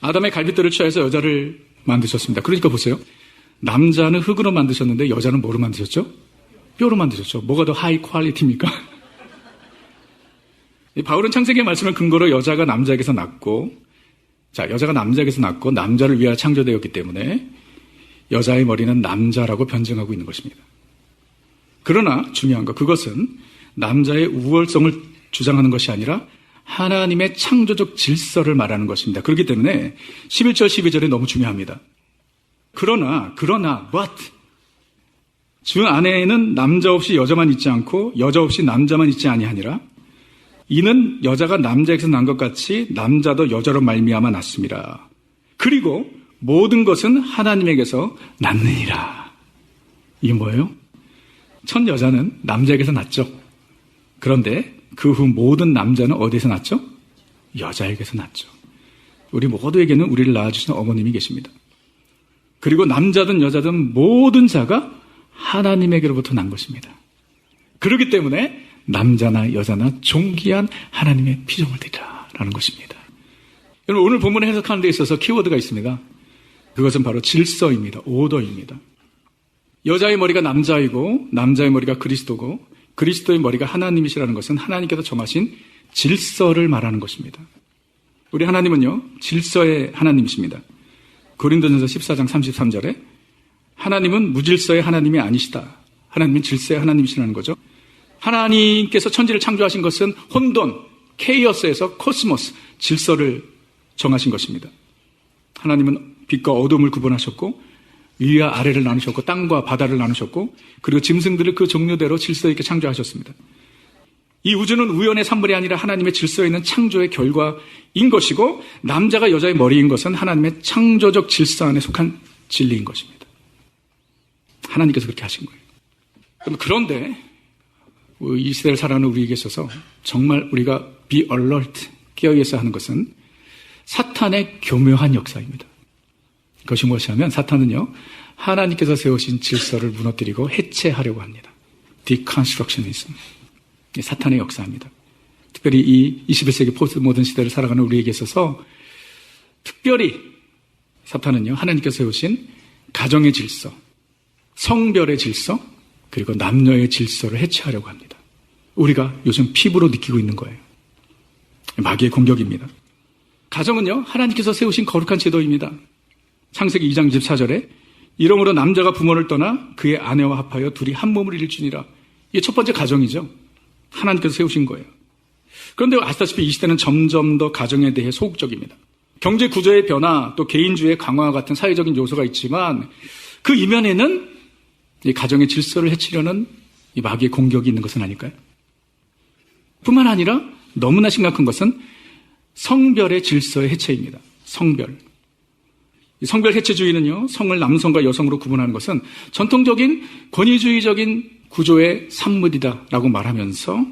Speaker 4: 아담의 갈빗대를 취하여서 여자를 만드셨습니다. 그러니까 보세요. 남자는 흙으로 만드셨는데 여자는 뭐로 만드셨죠? 뼈로 만드셨죠. 뭐가 더 하이 퀄리티입니까? 바울은 창세기의 말씀을 근거로 여자가 남자에게서 났고 여자가 남자에게서 났고 남자를 위하여 창조되었기 때문에 여자의 머리는 남자라고 변증하고 있는 것입니다. 그러나 중요한 것, 그것은 남자의 우월성을 주장하는 것이 아니라 하나님의 창조적 질서를 말하는 것입니다. 그렇기 때문에 11절 12절이 너무 중요합니다. 그러나 but 주 안에는 남자 없이 여자만 있지 않고 여자 없이 남자만 있지 아니하니라. 이는 여자가 남자에게서 난 것 같이 남자도 여자로 말미암아 났습니다. 그리고 모든 것은 하나님에게서 났느니라. 이게 뭐예요? 첫 여자는 남자에게서 났죠. 그런데 그 후 모든 남자는 어디에서 났죠? 여자에게서 났죠. 우리 모두에게는 우리를 낳아주신 어머님이 계십니다. 그리고 남자든 여자든 모든 자가 하나님에게로부터 난 것입니다. 그렇기 때문에 남자나 여자나 존귀한 하나님의 피조물들이라는 것입니다. 여러분, 오늘 본문을 해석하는 데 있어서 키워드가 있습니다. 그것은 바로 질서입니다. 오더입니다. 여자의 머리가 남자이고 남자의 머리가 그리스도고 그리스도의 머리가 하나님이시라는 것은 하나님께서 정하신 질서를 말하는 것입니다. 우리 하나님은요, 질서의 하나님이십니다. 고린도전서 14장 33절에 하나님은 무질서의 하나님이 아니시다. 하나님은 질서의 하나님이시라는 거죠. 하나님께서 천지를 창조하신 것은 혼돈, 케이오스에서 코스모스, 질서를 정하신 것입니다. 하나님은 빛과 어둠을 구분하셨고 위와 아래를 나누셨고 땅과 바다를 나누셨고 그리고 짐승들을 그 종류대로 질서 있게 창조하셨습니다. 이 우주는 우연의 산물이 아니라 하나님의 질서에 있는 창조의 결과인 것이고 남자가 여자의 머리인 것은 하나님의 창조적 질서 안에 속한 진리인 것입니다. 하나님께서 그렇게 하신 거예요. 그런데 이 시대를 살아가는 우리에게 있어서 정말 우리가 be alert, 깨어있어야 하는 것은 사탄의 교묘한 역사입니다. 그것이 무엇이냐면 사탄은요, 하나님께서 세우신 질서를 무너뜨리고 해체하려고 합니다. Deconstructionism. 사탄의 역사입니다. 특별히 이 21세기 포스트 모던 시대를 살아가는 우리에게 있어서 특별히 사탄은요, 하나님께서 세우신 가정의 질서, 성별의 질서, 그리고 남녀의 질서를 해체하려고 합니다. 우리가 요즘 피부로 느끼고 있는 거예요. 마귀의 공격입니다. 가정은요, 하나님께서 세우신 거룩한 제도입니다. 창세기 2장 24절에 이러므로 남자가 부모를 떠나 그의 아내와 합하여 둘이 한 몸을 이룰지니라. 이게 첫 번째 가정이죠. 하나님께서 세우신 거예요. 그런데 아시다시피 이 시대는 점점 더 가정에 대해 소극적입니다. 경제 구조의 변화, 또 개인주의 강화와 같은 사회적인 요소가 있지만 그 이면에는 이 가정의 질서를 해치려는 이 마귀의 공격이 있는 것은 아닐까요? 뿐만 아니라 너무나 심각한 것은 성별의 질서의 해체입니다. 성별. 이 성별 해체주의는요, 성을 남성과 여성으로 구분하는 것은 전통적인 권위주의적인 구조의 산물이다라고 말하면서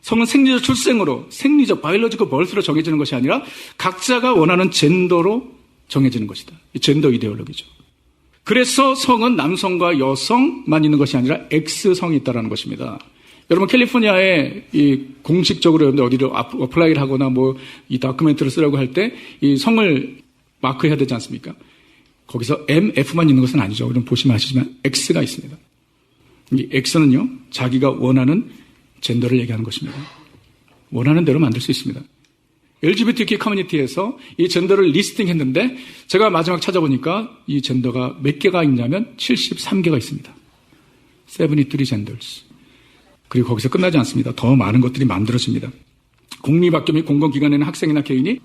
Speaker 4: 성은 생리적 출생으로, 생리적 바이올로지컬 버스로 정해지는 것이 아니라 각자가 원하는 젠더로 정해지는 것이다. 이 젠더 이데올로기죠. 그래서 성은 남성과 여성만 있는 것이 아니라 X성이 있다는 것입니다. 여러분, 캘리포니아에 이 공식적으로 여러분들 어디를 어플라이를 하거나 이 다큐멘트를 쓰라고 할 때 이 성을 마크해야 되지 않습니까? 거기서 MF만 있는 것은 아니죠. 여러분 보시면 아시지만 X가 있습니다. 이 X는요, 자기가 원하는 젠더를 얘기하는 것입니다. 원하는 대로 만들 수 있습니다. LGBTQ 커뮤니티에서 이 젠더를 리스팅 했는데 제가 마지막 찾아보니까 이 젠더가 몇 개가 있냐면 73개가 있습니다. 73 genders. 그리고 거기서 끝나지 않습니다. 더 많은 것들이 만들어집니다. 공립학교 및 공공기관에는 학생이나 개인이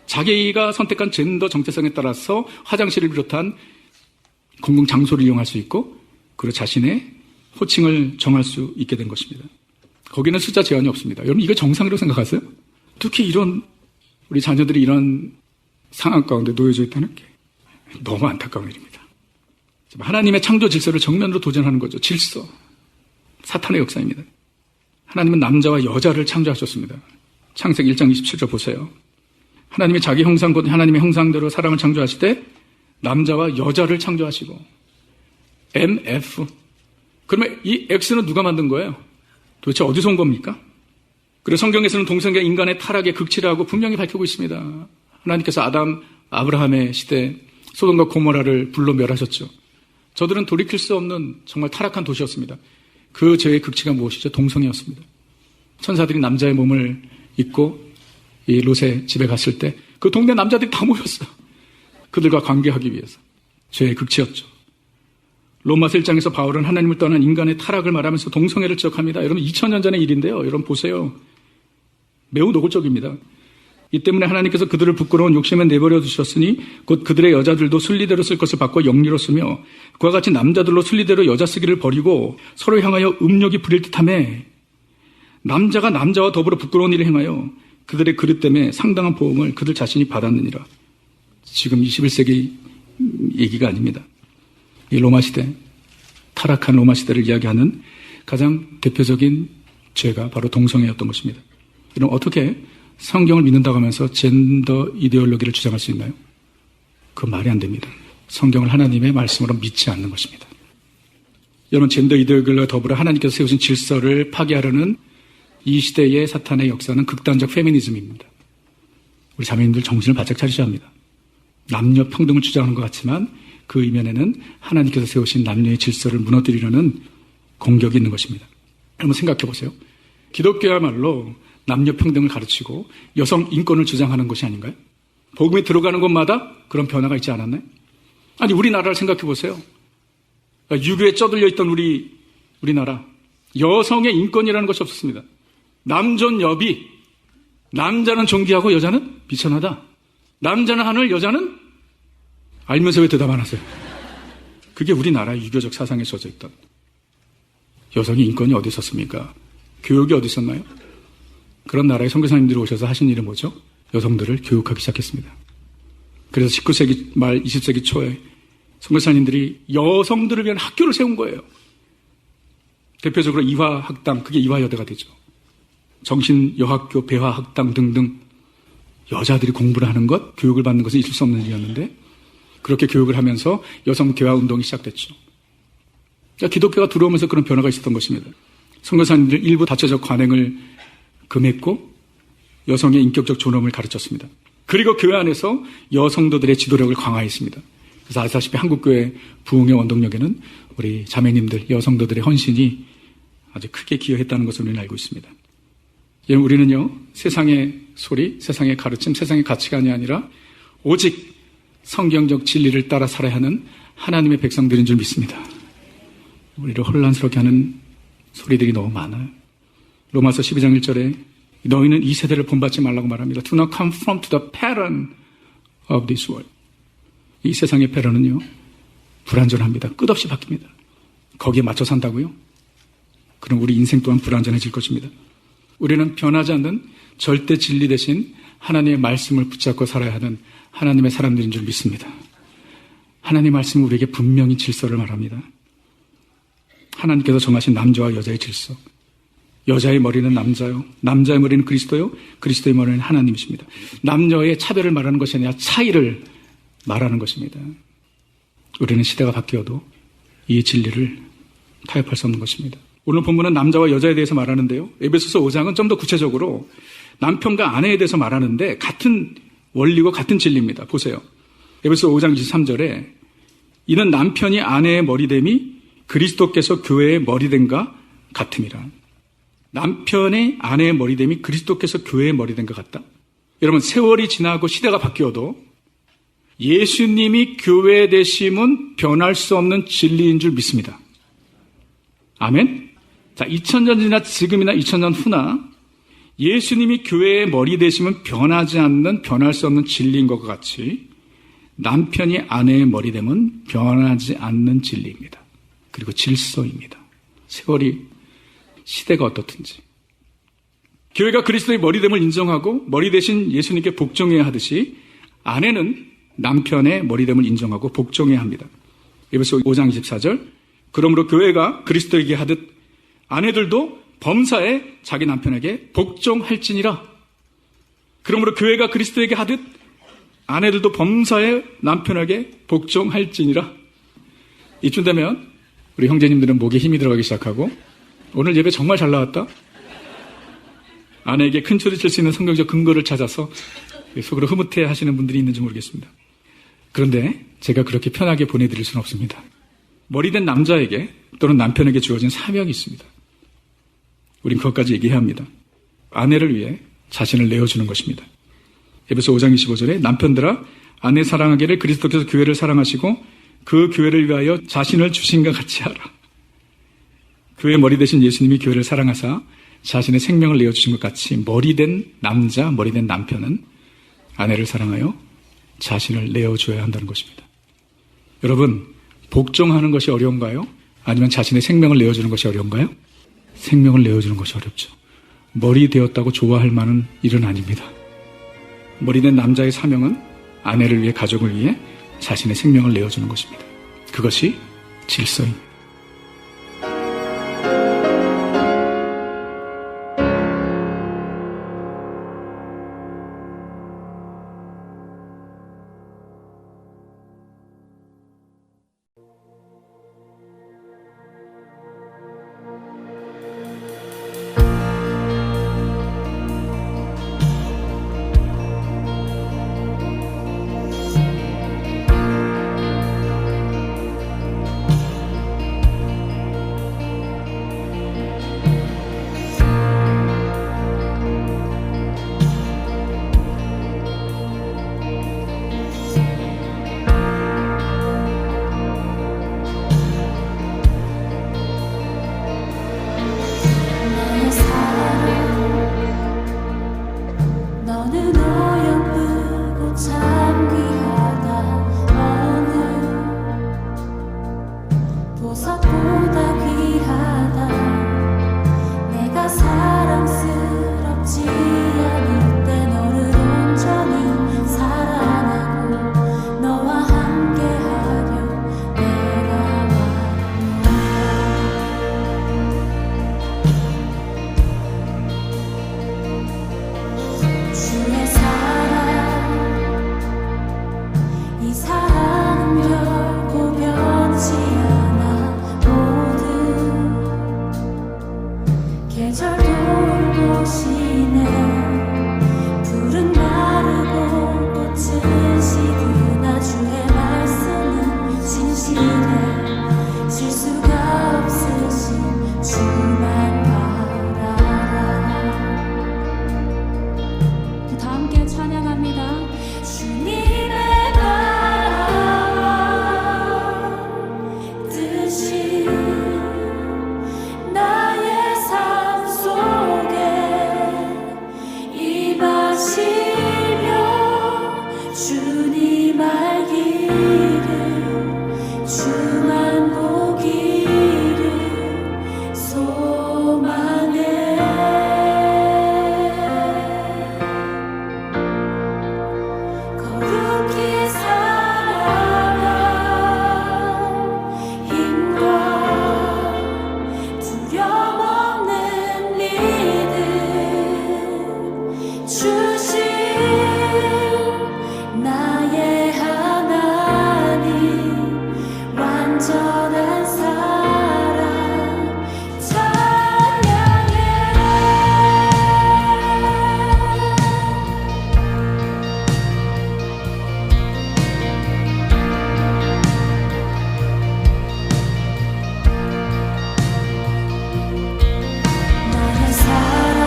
Speaker 4: 자기가 선택한 젠더 정체성에 따라서 화장실을 비롯한 공공장소를 이용할 수 있고 그리고 자신의 호칭을 정할 수 있게 된 것입니다. 거기는 숫자 제한이 없습니다. 여러분, 이거 정상이라고 생각하세요? 특히 우리 자녀들이 이런 상황 가운데 놓여져 있다는 게 너무 안타까운 일입니다. 하나님의 창조 질서를 정면으로 도전하는 거죠. 질서. 사탄의 역사입니다. 하나님은 남자와 여자를 창조하셨습니다. 창세기 1장 27절 보세요. 하나님이 자기 형상 곧 하나님의 형상대로 사람을 창조하실 때 남자와 여자를 창조하시고 MF. 그러면 이 X는 누가 만든 거예요? 도대체 어디서 온 겁니까? 그래서 성경에서는 동성애 인간의 타락의 극치라고 분명히 밝히고 있습니다. 하나님께서 아브라함의 시대 소돔과 고모라를 불로 멸하셨죠. 저들은 돌이킬 수 없는 정말 타락한 도시였습니다. 그 죄의 극치가 무엇이죠? 동성애였습니다. 천사들이 남자의 몸을 입고 이 롯의 집에 갔을 때 그 동네 남자들이 다 모였어요. 그들과 관계하기 위해서. 죄의 극치였죠. 로마서 1장에서 바울은 하나님을 떠난 인간의 타락을 말하면서 동성애를 지적합니다. 여러분, 2000년 전의 일인데요. 여러분 보세요. 매우 노골적입니다. 이 때문에 하나님께서 그들을 부끄러운 욕심에 내버려 두셨으니 곧 그들의 여자들도 순리대로 쓸 것을 바꿔 영리로 쓰며 그와 같이 남자들로 순리대로 여자 쓰기를 버리고 서로 향하여 음욕이 부릴 듯하매 남자가 남자와 더불어 부끄러운 일을 행하여 그들의 그릇 때문에 상당한 보응을 그들 자신이 받았느니라. 지금 21세기 얘기가 아닙니다. 이 로마 시대, 타락한 로마 시대를 이야기하는 가장 대표적인 죄가 바로 동성애였던 것입니다. 그럼 어떻게 성경을 믿는다고 하면서 젠더 이데올로기를 주장할 수 있나요? 그건 말이 안 됩니다. 성경을 하나님의 말씀으로 믿지 않는 것입니다. 여러분, 젠더 이데올로기와 더불어 하나님께서 세우신 질서를 파괴하려는 이 시대의 사탄의 역사는 극단적 페미니즘입니다. 우리 자매님들 정신을 바짝 차리셔야 합니다. 남녀 평등을 주장하는 것 같지만 그 이면에는 하나님께서 세우신 남녀의 질서를 무너뜨리려는 공격이 있는 것입니다. 한번 생각해 보세요. 기독교야말로 남녀 평등을 가르치고 여성 인권을 주장하는 것이 아닌가요? 복음이 들어가는 곳마다 그런 변화가 있지 않았나요? 아니, 우리나라를 생각해 보세요. 유교에 쩌들려 있던 우리나라. 여성의 인권이라는 것이 없었습니다. 남존여비. 남자는 존귀하고 여자는 비천하다. 남자는 하늘, 여자는 알면서 왜 대답 안 하세요? 그게 우리나라의 유교적 사상에 젖어 있던. 여성의 인권이 어디 있었습니까? 교육이 어디 있었나요? 그런 나라의 선교사님들이 오셔서 하신 일은 뭐죠? 여성들을 교육하기 시작했습니다. 그래서 19세기 말 20세기 초에 선교사님들이 여성들을 위한 학교를 세운 거예요. 대표적으로 이화학당, 그게 이화여대가 되죠. 정신여학교, 배화학당 등등 여자들이 공부를 하는 것, 교육을 받는 것은 있을 수 없는 일이었는데 그렇게 교육을 하면서 여성 개화 운동이 시작됐죠. 그러니까 기독교가 들어오면서 그런 변화가 있었던 것입니다. 선교사님들 일부 다처적 관행을 금했고 여성의 인격적 존엄을 가르쳤습니다. 그리고 교회 안에서 여성도들의 지도력을 강화했습니다. 그래서 아시다시피 한국교회 부흥의 원동력에는 우리 자매님들, 여성도들의 헌신이 아주 크게 기여했다는 것을 우리는 알고 있습니다. 우리는요, 세상의 소리, 세상의 가르침, 세상의 가치관이 아니라 오직 성경적 진리를 따라 살아야 하는 하나님의 백성들인 줄 믿습니다. 우리를 혼란스럽게 하는 소리들이 너무 많아요. 로마서 12장 1절에 너희는 이 세대를 본받지 말라고 말합니다. Do not conform to the pattern of this world. 이 세상의 패런은요, 불완전합니다. 끝없이 바뀝니다. 거기에 맞춰 산다고요? 그럼 우리 인생 또한 불완전해질 것입니다. 우리는 변하지 않는 절대 진리 대신 하나님의 말씀을 붙잡고 살아야 하는 하나님의 사람들인 줄 믿습니다. 하나님의 말씀은 우리에게 분명히 질서를 말합니다. 하나님께서 정하신 남자와 여자의 질서. 여자의 머리는 남자요, 남자의 머리는 그리스도요, 그리스도의 머리는 하나님이십니다. 남녀의 차별을 말하는 것이 아니라 차이를 말하는 것입니다. 우리는 시대가 바뀌어도 이 진리를 타협할 수 없는 것입니다. 오늘 본문은 남자와 여자에 대해서 말하는데요, 에베소서 5장은 좀 더 구체적으로 남편과 아내에 대해서 말하는데 같은 원리고 같은 진리입니다. 보세요. 에베소서 5장 23절에 이는 남편이 아내의 머리됨이 그리스도께서 교회의 머리됨과 같음이라. 남편의 아내의 머리됨이 그리스도께서 교회의 머리된 것 같다. 여러분, 세월이 지나고 시대가 바뀌어도 예수님이 교회 되심은 변할 수 없는 진리인 줄 믿습니다. 아멘? 자, 2000년 지나 지금이나 2000년 후나 예수님이 교회의 머리 되심은 변하지 않는, 변할 수 없는 진리인 것과 같이 남편이 아내의 머리 됨은 변하지 않는 진리입니다. 그리고 질서입니다. 세월이, 시대가 어떻든지. 교회가 그리스도의 머리됨을 인정하고 머리 대신 예수님께 복종해야 하듯이 아내는 남편의 머리됨을 인정하고 복종해야 합니다. 에베소 5장 24절 그러므로 교회가 그리스도에게 하듯 아내들도 범사에 자기 남편에게 복종할지니라. 그러므로 교회가 그리스도에게 하듯 아내들도 범사에 남편에게 복종할지니라. 이쯤 되면 우리 형제님들은 목에 힘이 들어가기 시작하고 오늘 예배 정말 잘 나왔다. 아내에게 큰 소리 칠 수 있는 성경적 근거를 찾아서 속으로 흐뭇해 하시는 분들이 있는지 모르겠습니다. 그런데 제가 그렇게 편하게 보내드릴 수는 없습니다. 머리된 남자에게 또는 남편에게 주어진 사명이 있습니다. 우린 그것까지 얘기해야 합니다. 아내를 위해 자신을 내어주는 것입니다. 에베소 5장 25절에 남편들아 아내 사랑하기를 그리스도께서 교회를 사랑하시고 그 교회를 위하여 자신을 주신 것 같이 하라. 교회의 머리 되신 예수님이 교회를 사랑하사 자신의 생명을 내어주신 것 같이 머리된 남자, 머리된 남편은 아내를 사랑하여 자신을 내어줘야 한다는 것입니다. 여러분, 복종하는 것이 어려운가요? 아니면 자신의 생명을 내어주는 것이 어려운가요? 생명을 내어주는 것이 어렵죠. 머리 되었다고 좋아할 만한 일은 아닙니다. 머리된 남자의 사명은 아내를 위해, 가족을 위해 자신의 생명을 내어주는 것입니다. 그것이 질서입니다.
Speaker 3: 주신 나의 하나님 완전한 사랑 찬양해. 나의 사랑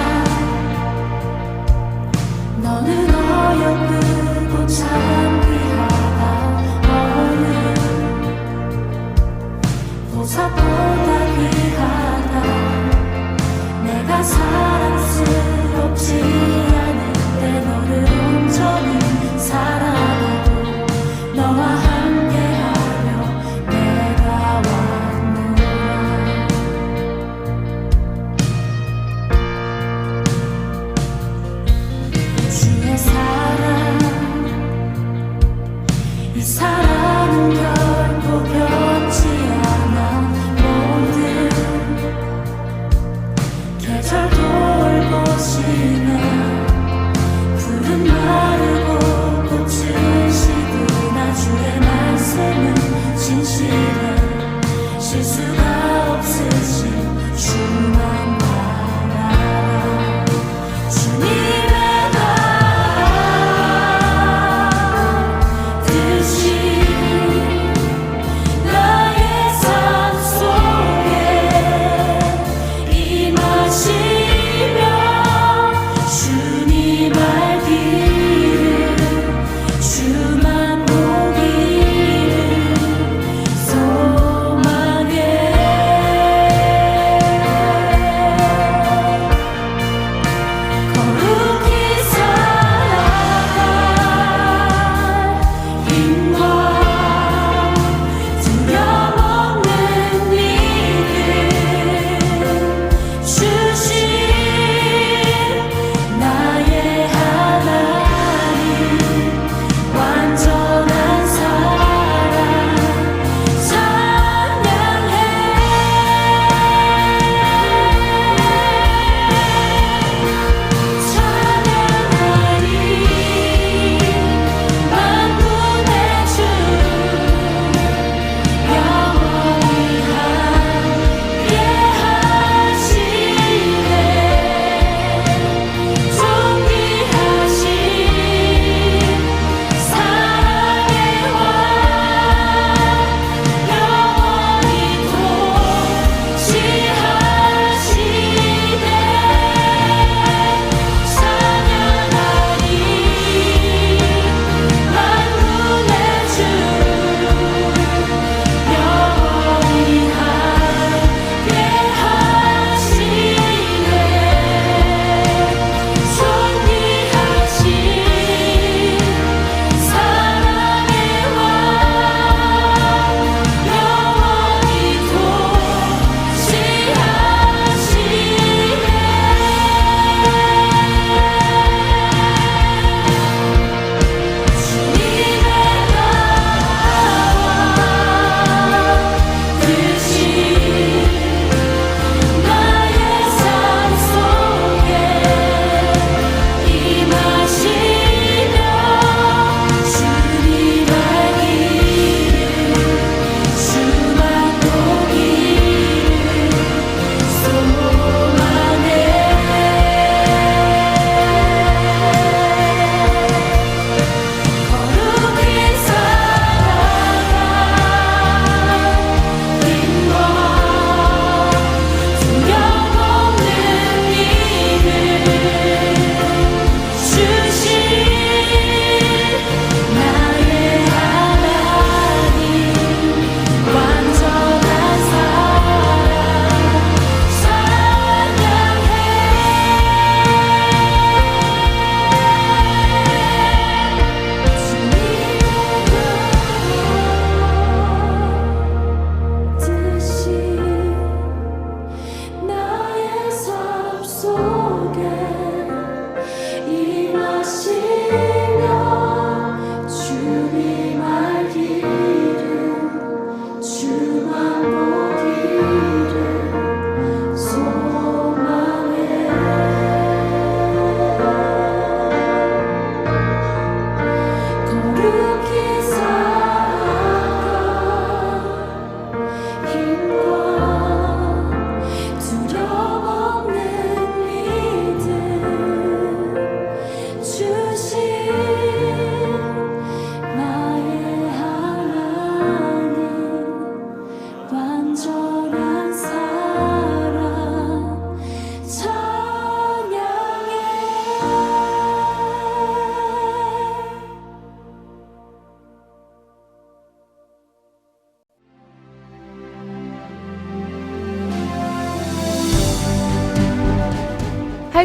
Speaker 3: 너는 어여쁘고 참 귀하다. 너는 보석보다 귀하다. 내가 사랑스럽지 않은데 너를 온전히 사랑하고 너와 함께하며 내가 왔노라. 주의 사랑 이 사랑은 결코 변치 않아. 모든 계절 돌보시네.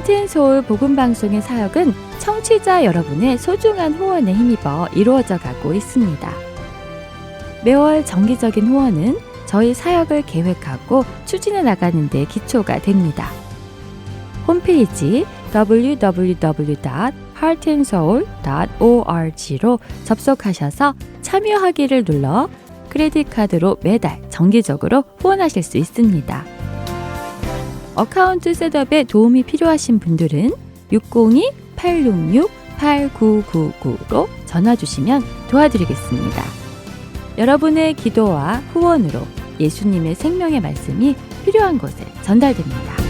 Speaker 5: 하트앤서울 복음방송의 사역은 청취자 여러분의 소중한 후원에 힘입어 이루어져 가고 있습니다. 매월 정기적인 후원은 저희 사역을 계획하고 추진해 나가는 데 기초가 됩니다. 홈페이지 www.heartandsoul.org로 접속하셔서 참여하기를 눌러 크레딧 카드로 매달 정기적으로 후원하실 수 있습니다. 어카운트 셋업에 도움이 필요하신 분들은 602-866-8999로 전화 주시면 도와드리겠습니다. 여러분의 기도와 후원으로 예수님의 생명의 말씀이 필요한 곳에 전달됩니다.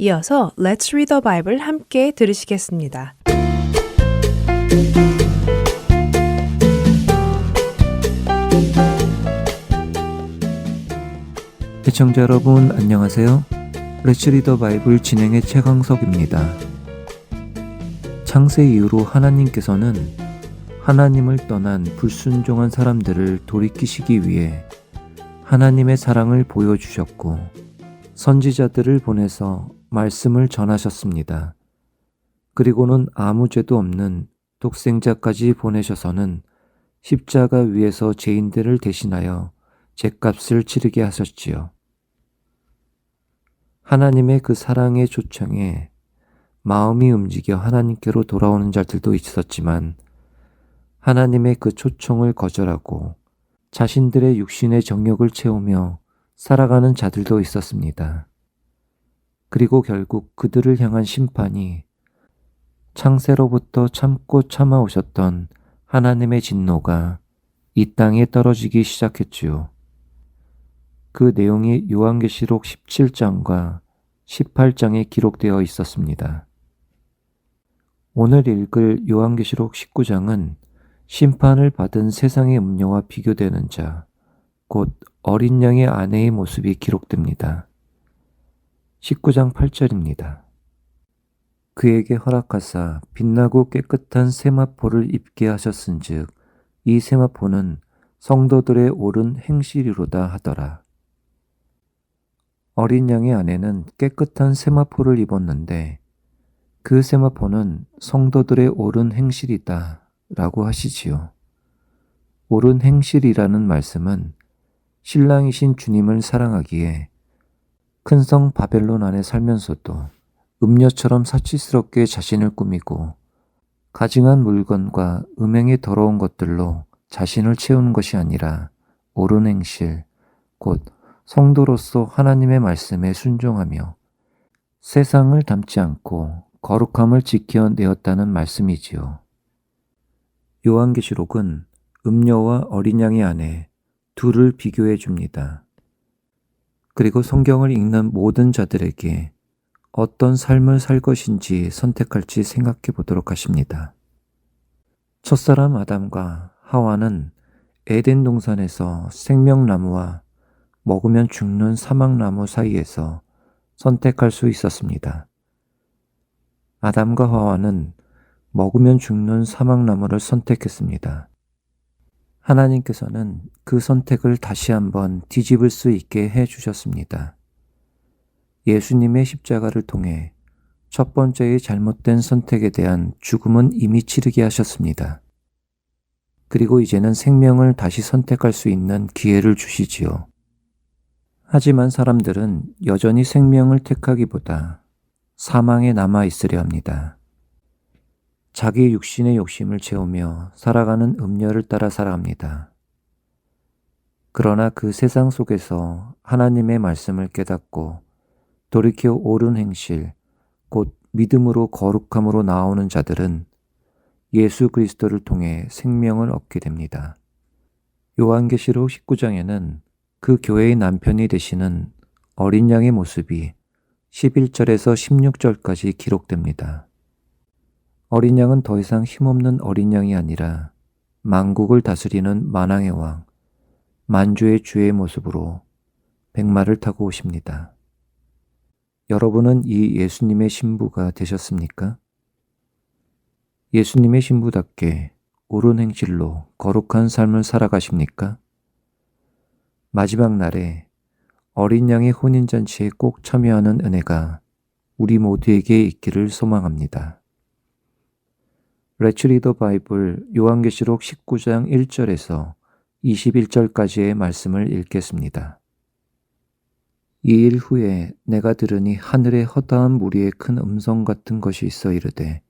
Speaker 1: 이어서 Let's Read the Bible 함께 들으시겠습니다.
Speaker 6: 시청자 여러분 안녕하세요. Let's Read the Bible 진행의 최강석입니다. 창세 이후로 하나님께서는 하나님을 떠난 불순종한 사람들을 돌이키시기 위해 하나님의 사랑을 보여주셨고 선지자들을 보내서 말씀을 전하셨습니다. 그리고는 아무 죄도 없는 독생자까지 보내셔서는 십자가 위에서 죄인들을 대신하여 죄값을 치르게 하셨지요. 하나님의 그 사랑의 초청에 마음이 움직여 하나님께로 돌아오는 자들도 있었지만 하나님의 그 초청을 거절하고 자신들의 육신의 정욕을 채우며 살아가는 자들도 있었습니다. 그리고 결국 그들을 향한 심판이 창세로부터 참고 참아오셨던 하나님의 진노가 이 땅에 떨어지기 시작했지요. 그 내용이 요한계시록 17장과 18장에 기록되어 있었습니다. 오늘 읽을 요한계시록 19장은 심판을 받은 세상의 음료와 비교되는 자, 곧 어린 양의 아내의 모습이 기록됩니다. 19장 8절입니다. 그에게 허락하사 빛나고 깨끗한 세마포를 입게 하셨은즉 이 세마포는 성도들의 옳은 행실이로다 하더라. 어린 양의 아내는 깨끗한 세마포를 입었는데 그 세마포는 성도들의 옳은 행실이다 라고 하시지요. 옳은 행실이라는 말씀은 신랑이신 주님을 사랑하기에 큰 성 바벨론 안에 살면서도 음녀처럼 사치스럽게 자신을 꾸미고 가증한 물건과 음행의 더러운 것들로 자신을 채우는 것이 아니라 옳은 행실, 곧 성도로서 하나님의 말씀에 순종하며 세상을 닮지 않고 거룩함을 지켜내었다는 말씀이지요. 요한계시록은 음녀와 어린 양의 아내 둘을 비교해 줍니다. 그리고 성경을 읽는 모든 자들에게 어떤 삶을 살 것인지 선택할지 생각해 보도록 하십니다. 첫사람 아담과 하와는 에덴 동산에서 생명나무와 먹으면 죽는 사막나무 사이에서 선택할 수 있었습니다. 아담과 하와는 먹으면 죽는 사막나무를 선택했습니다. 하나님께서는 그 선택을 다시 한번 뒤집을 수 있게 해주셨습니다. 예수님의 십자가를 통해 첫 번째의 잘못된 선택에 대한 죽음은 이미 치르게 하셨습니다. 그리고 이제는 생명을 다시 선택할 수 있는 기회를 주시지요. 하지만 사람들은 여전히 생명을 택하기보다 사망에 남아 있으려 합니다. 자기 육신의 욕심을 채우며 살아가는 음녀를 따라 살아갑니다. 그러나 그 세상 속에서 하나님의 말씀을 깨닫고 돌이켜 옳은 행실, 곧 믿음으로 거룩함으로 나오는 자들은 예수 그리스도를 통해 생명을 얻게 됩니다. 요한계시록 19장에는 그 교회의 남편이 되시는 어린 양의 모습이 11절에서 16절까지 기록됩니다. 어린 양은 더 이상 힘없는 어린 양이 아니라 만국을 다스리는 만왕의 왕, 만주의 주의 모습으로 백마를 타고 오십니다. 여러분은 이 예수님의 신부가 되셨습니까? 예수님의 신부답게 옳은 행실로 거룩한 삶을 살아가십니까? 마지막 날에 어린 양의 혼인잔치에 꼭 참여하는 은혜가 우리 모두에게 있기를 소망합니다. Let's Read the Bible 요한계시록 19장 1절에서 21절까지의 말씀을 읽겠습니다. 이 일 후에 내가 들으니 하늘에 허다한 무리의 큰 음성 같은 것이 있어 이르되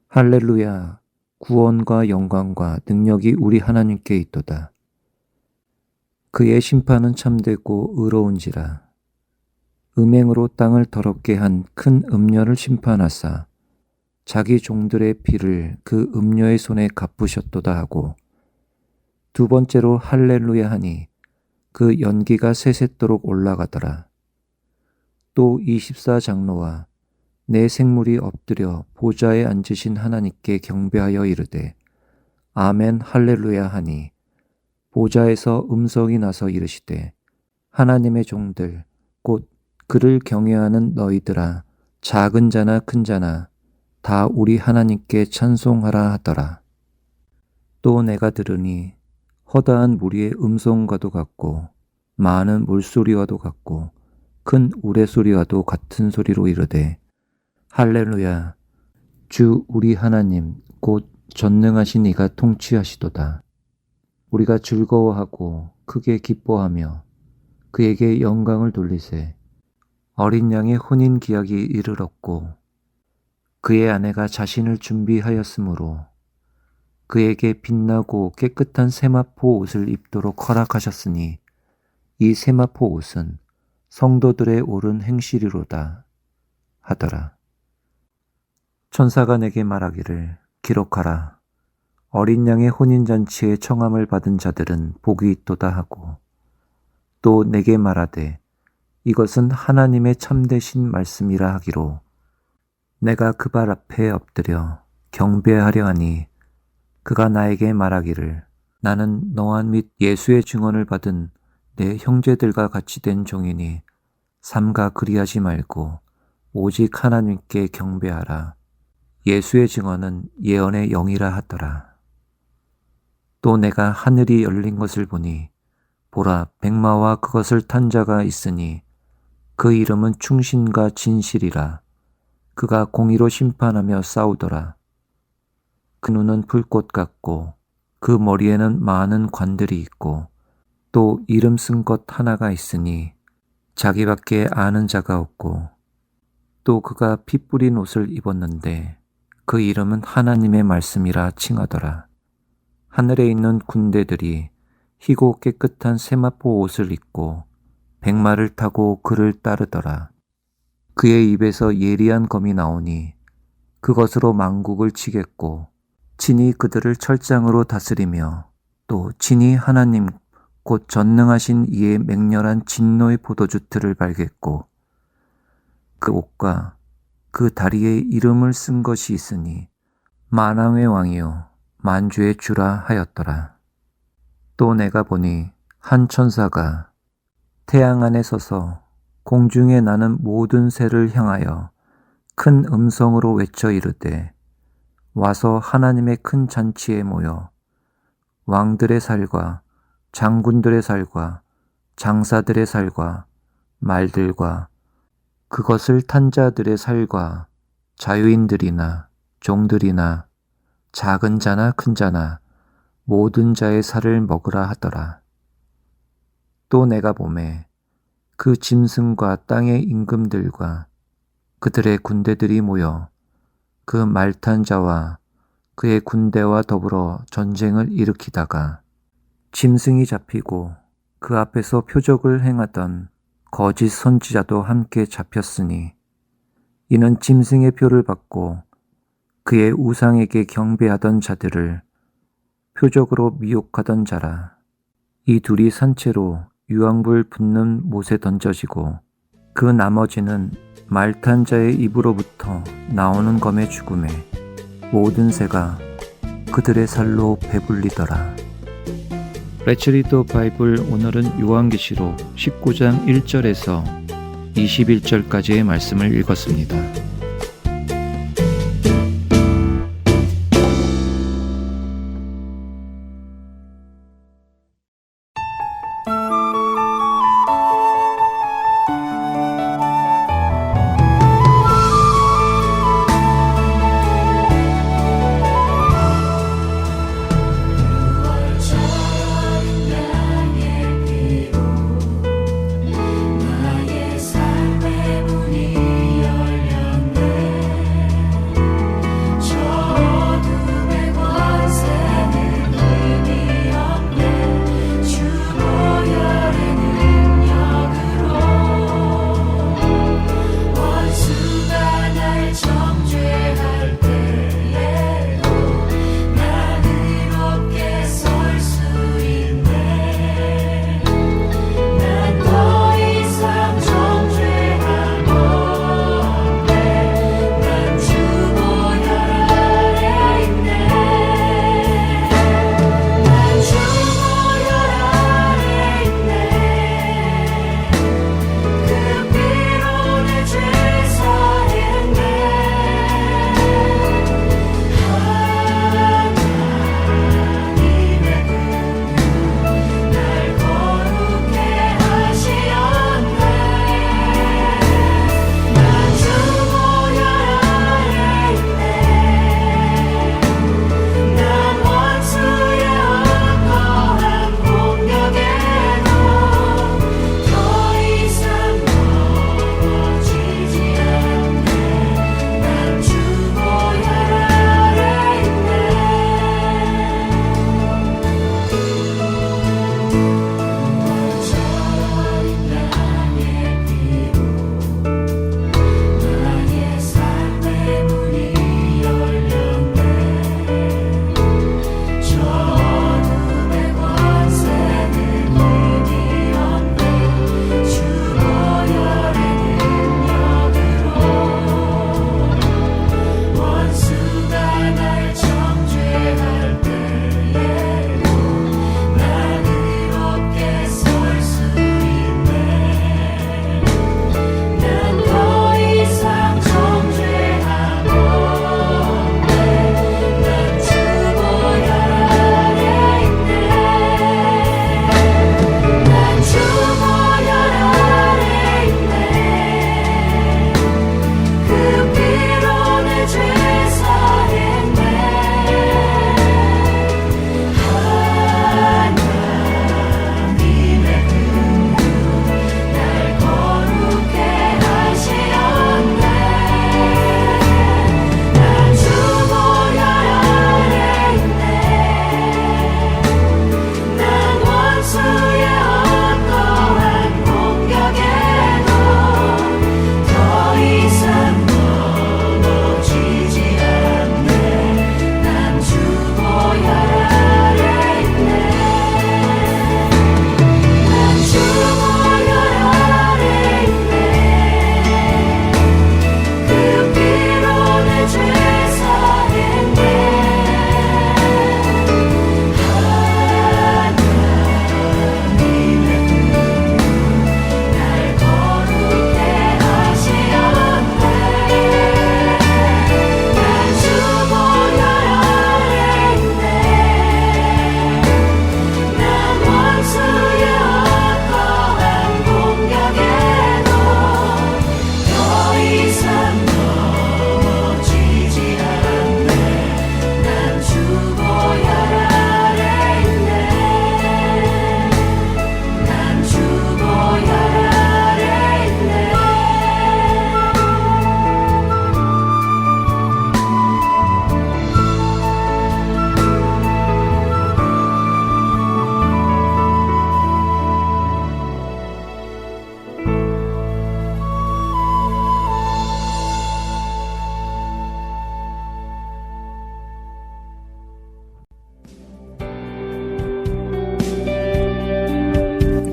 Speaker 6: 할렐루야 구원과 영광과 능력이 우리 하나님께 있도다. 그의 심판은 참되고 의로운지라. 음행으로 땅을 더럽게 한 큰 음녀를 심판하사 자기 종들의 피를 그 음녀의 손에 갚으셨도다 하고 두 번째로 할렐루야 하니 그 연기가 세세토록 올라가더라. 또 24장로와 내 생물이 엎드려 보좌에 앉으신 하나님께 경배하여 이르되 아멘 할렐루야 하니 보좌에서 음성이 나서 이르시되 하나님의 종들 곧 그를 경외하는 너희들아 작은 자나 큰 자나 다 우리 하나님께 찬송하라 하더라. 또 내가 들으니 허다한 무리의 음성과도 같고 많은 물소리와도 같고 큰 우레소리와도 같은 소리로 이르되 할렐루야 주 우리 하나님 곧 전능하신 이가 통치하시도다. 우리가 즐거워하고 크게 기뻐하며 그에게 영광을 돌리세. 어린 양의 혼인 기약이 이르렀고 그의 아내가 자신을 준비하였으므로 그에게 빛나고 깨끗한 세마포 옷을 입도록 허락하셨으니 이 세마포 옷은 성도들의 옳은 행실이로다 하더라. 천사가 내게 말하기를 기록하라. 어린 양의 혼인잔치에 청함을 받은 자들은 복이 있도다 하고 또 내게 말하되 이것은 하나님의 참되신 말씀이라 하기로 내가 그 발 앞에 엎드려 경배하려 하니 그가 나에게 말하기를 나는 너와 및 예수의 증언을 받은 내 형제들과 같이 된 종이니 삼가 그리하지 말고 오직 하나님께 경배하라. 예수의 증언은 예언의 영이라 하더라. 또 내가 하늘이 열린 것을 보니 보라 백마와 그것을 탄 자가 있으니 그 이름은 충신과 진실이라. 그가 공의로 심판하며 싸우더라. 그 눈은 불꽃 같고 그 머리에는 많은 관들이 있고 또 이름 쓴 것 하나가 있으니 자기밖에 아는 자가 없고 또 그가 피 뿌린 옷을 입었는데 그 이름은 하나님의 말씀이라 칭하더라. 하늘에 있는 군대들이 희고 깨끗한 세마포 옷을 입고 백마를 타고 그를 따르더라. 그의 입에서 예리한 검이 나오니 그것으로 만국을 치겠고 친히 그들을 철장으로 다스리며 또 친히 하나님 곧 전능하신 이의 맹렬한 진노의 포도주 틀을 발겠고 그 옷과 그 다리에 이름을 쓴 것이 있으니 만왕의 왕이요 만주의 주라 하였더라. 또 내가 보니 한 천사가 태양 안에 서서 공중에 나는 모든 새를 향하여 큰 음성으로 외쳐 이르되 와서 하나님의 큰 잔치에 모여 왕들의 살과 장군들의 살과 장사들의 살과 말들과 그것을 탄 자들의 살과 자유인들이나 종들이나 작은 자나 큰 자나 모든 자의 살을 먹으라 하더라. 또 내가 보매 그 짐승과 땅의 임금들과 그들의 군대들이 모여 그 말탄 자와 그의 군대와 더불어 전쟁을 일으키다가 짐승이 잡히고 그 앞에서 표적을 행하던 거짓 선지자도 함께 잡혔으니 이는 짐승의 표를 받고 그의 우상에게 경배하던 자들을 표적으로 미혹하던 자라. 이 둘이 산채로 유황불 붙는 못에 던져지고 그 나머지는 말탄 자의 입으로부터 나오는 검의 죽음에 모든 새가 그들의 살로 배불리더라. Let's read the Bible. 오늘은 요한계시록 19장 1절에서 21절까지의 말씀을 읽었습니다.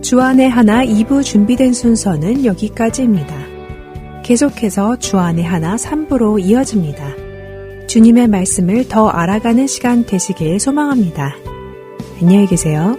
Speaker 1: 주안의 하나 2부 준비된 순서는 여기까지입니다. 계속해서 주안의 하나 3부로 이어집니다. 주님의 말씀을 더 알아가는 시간 되시길 소망합니다. 안녕히 계세요.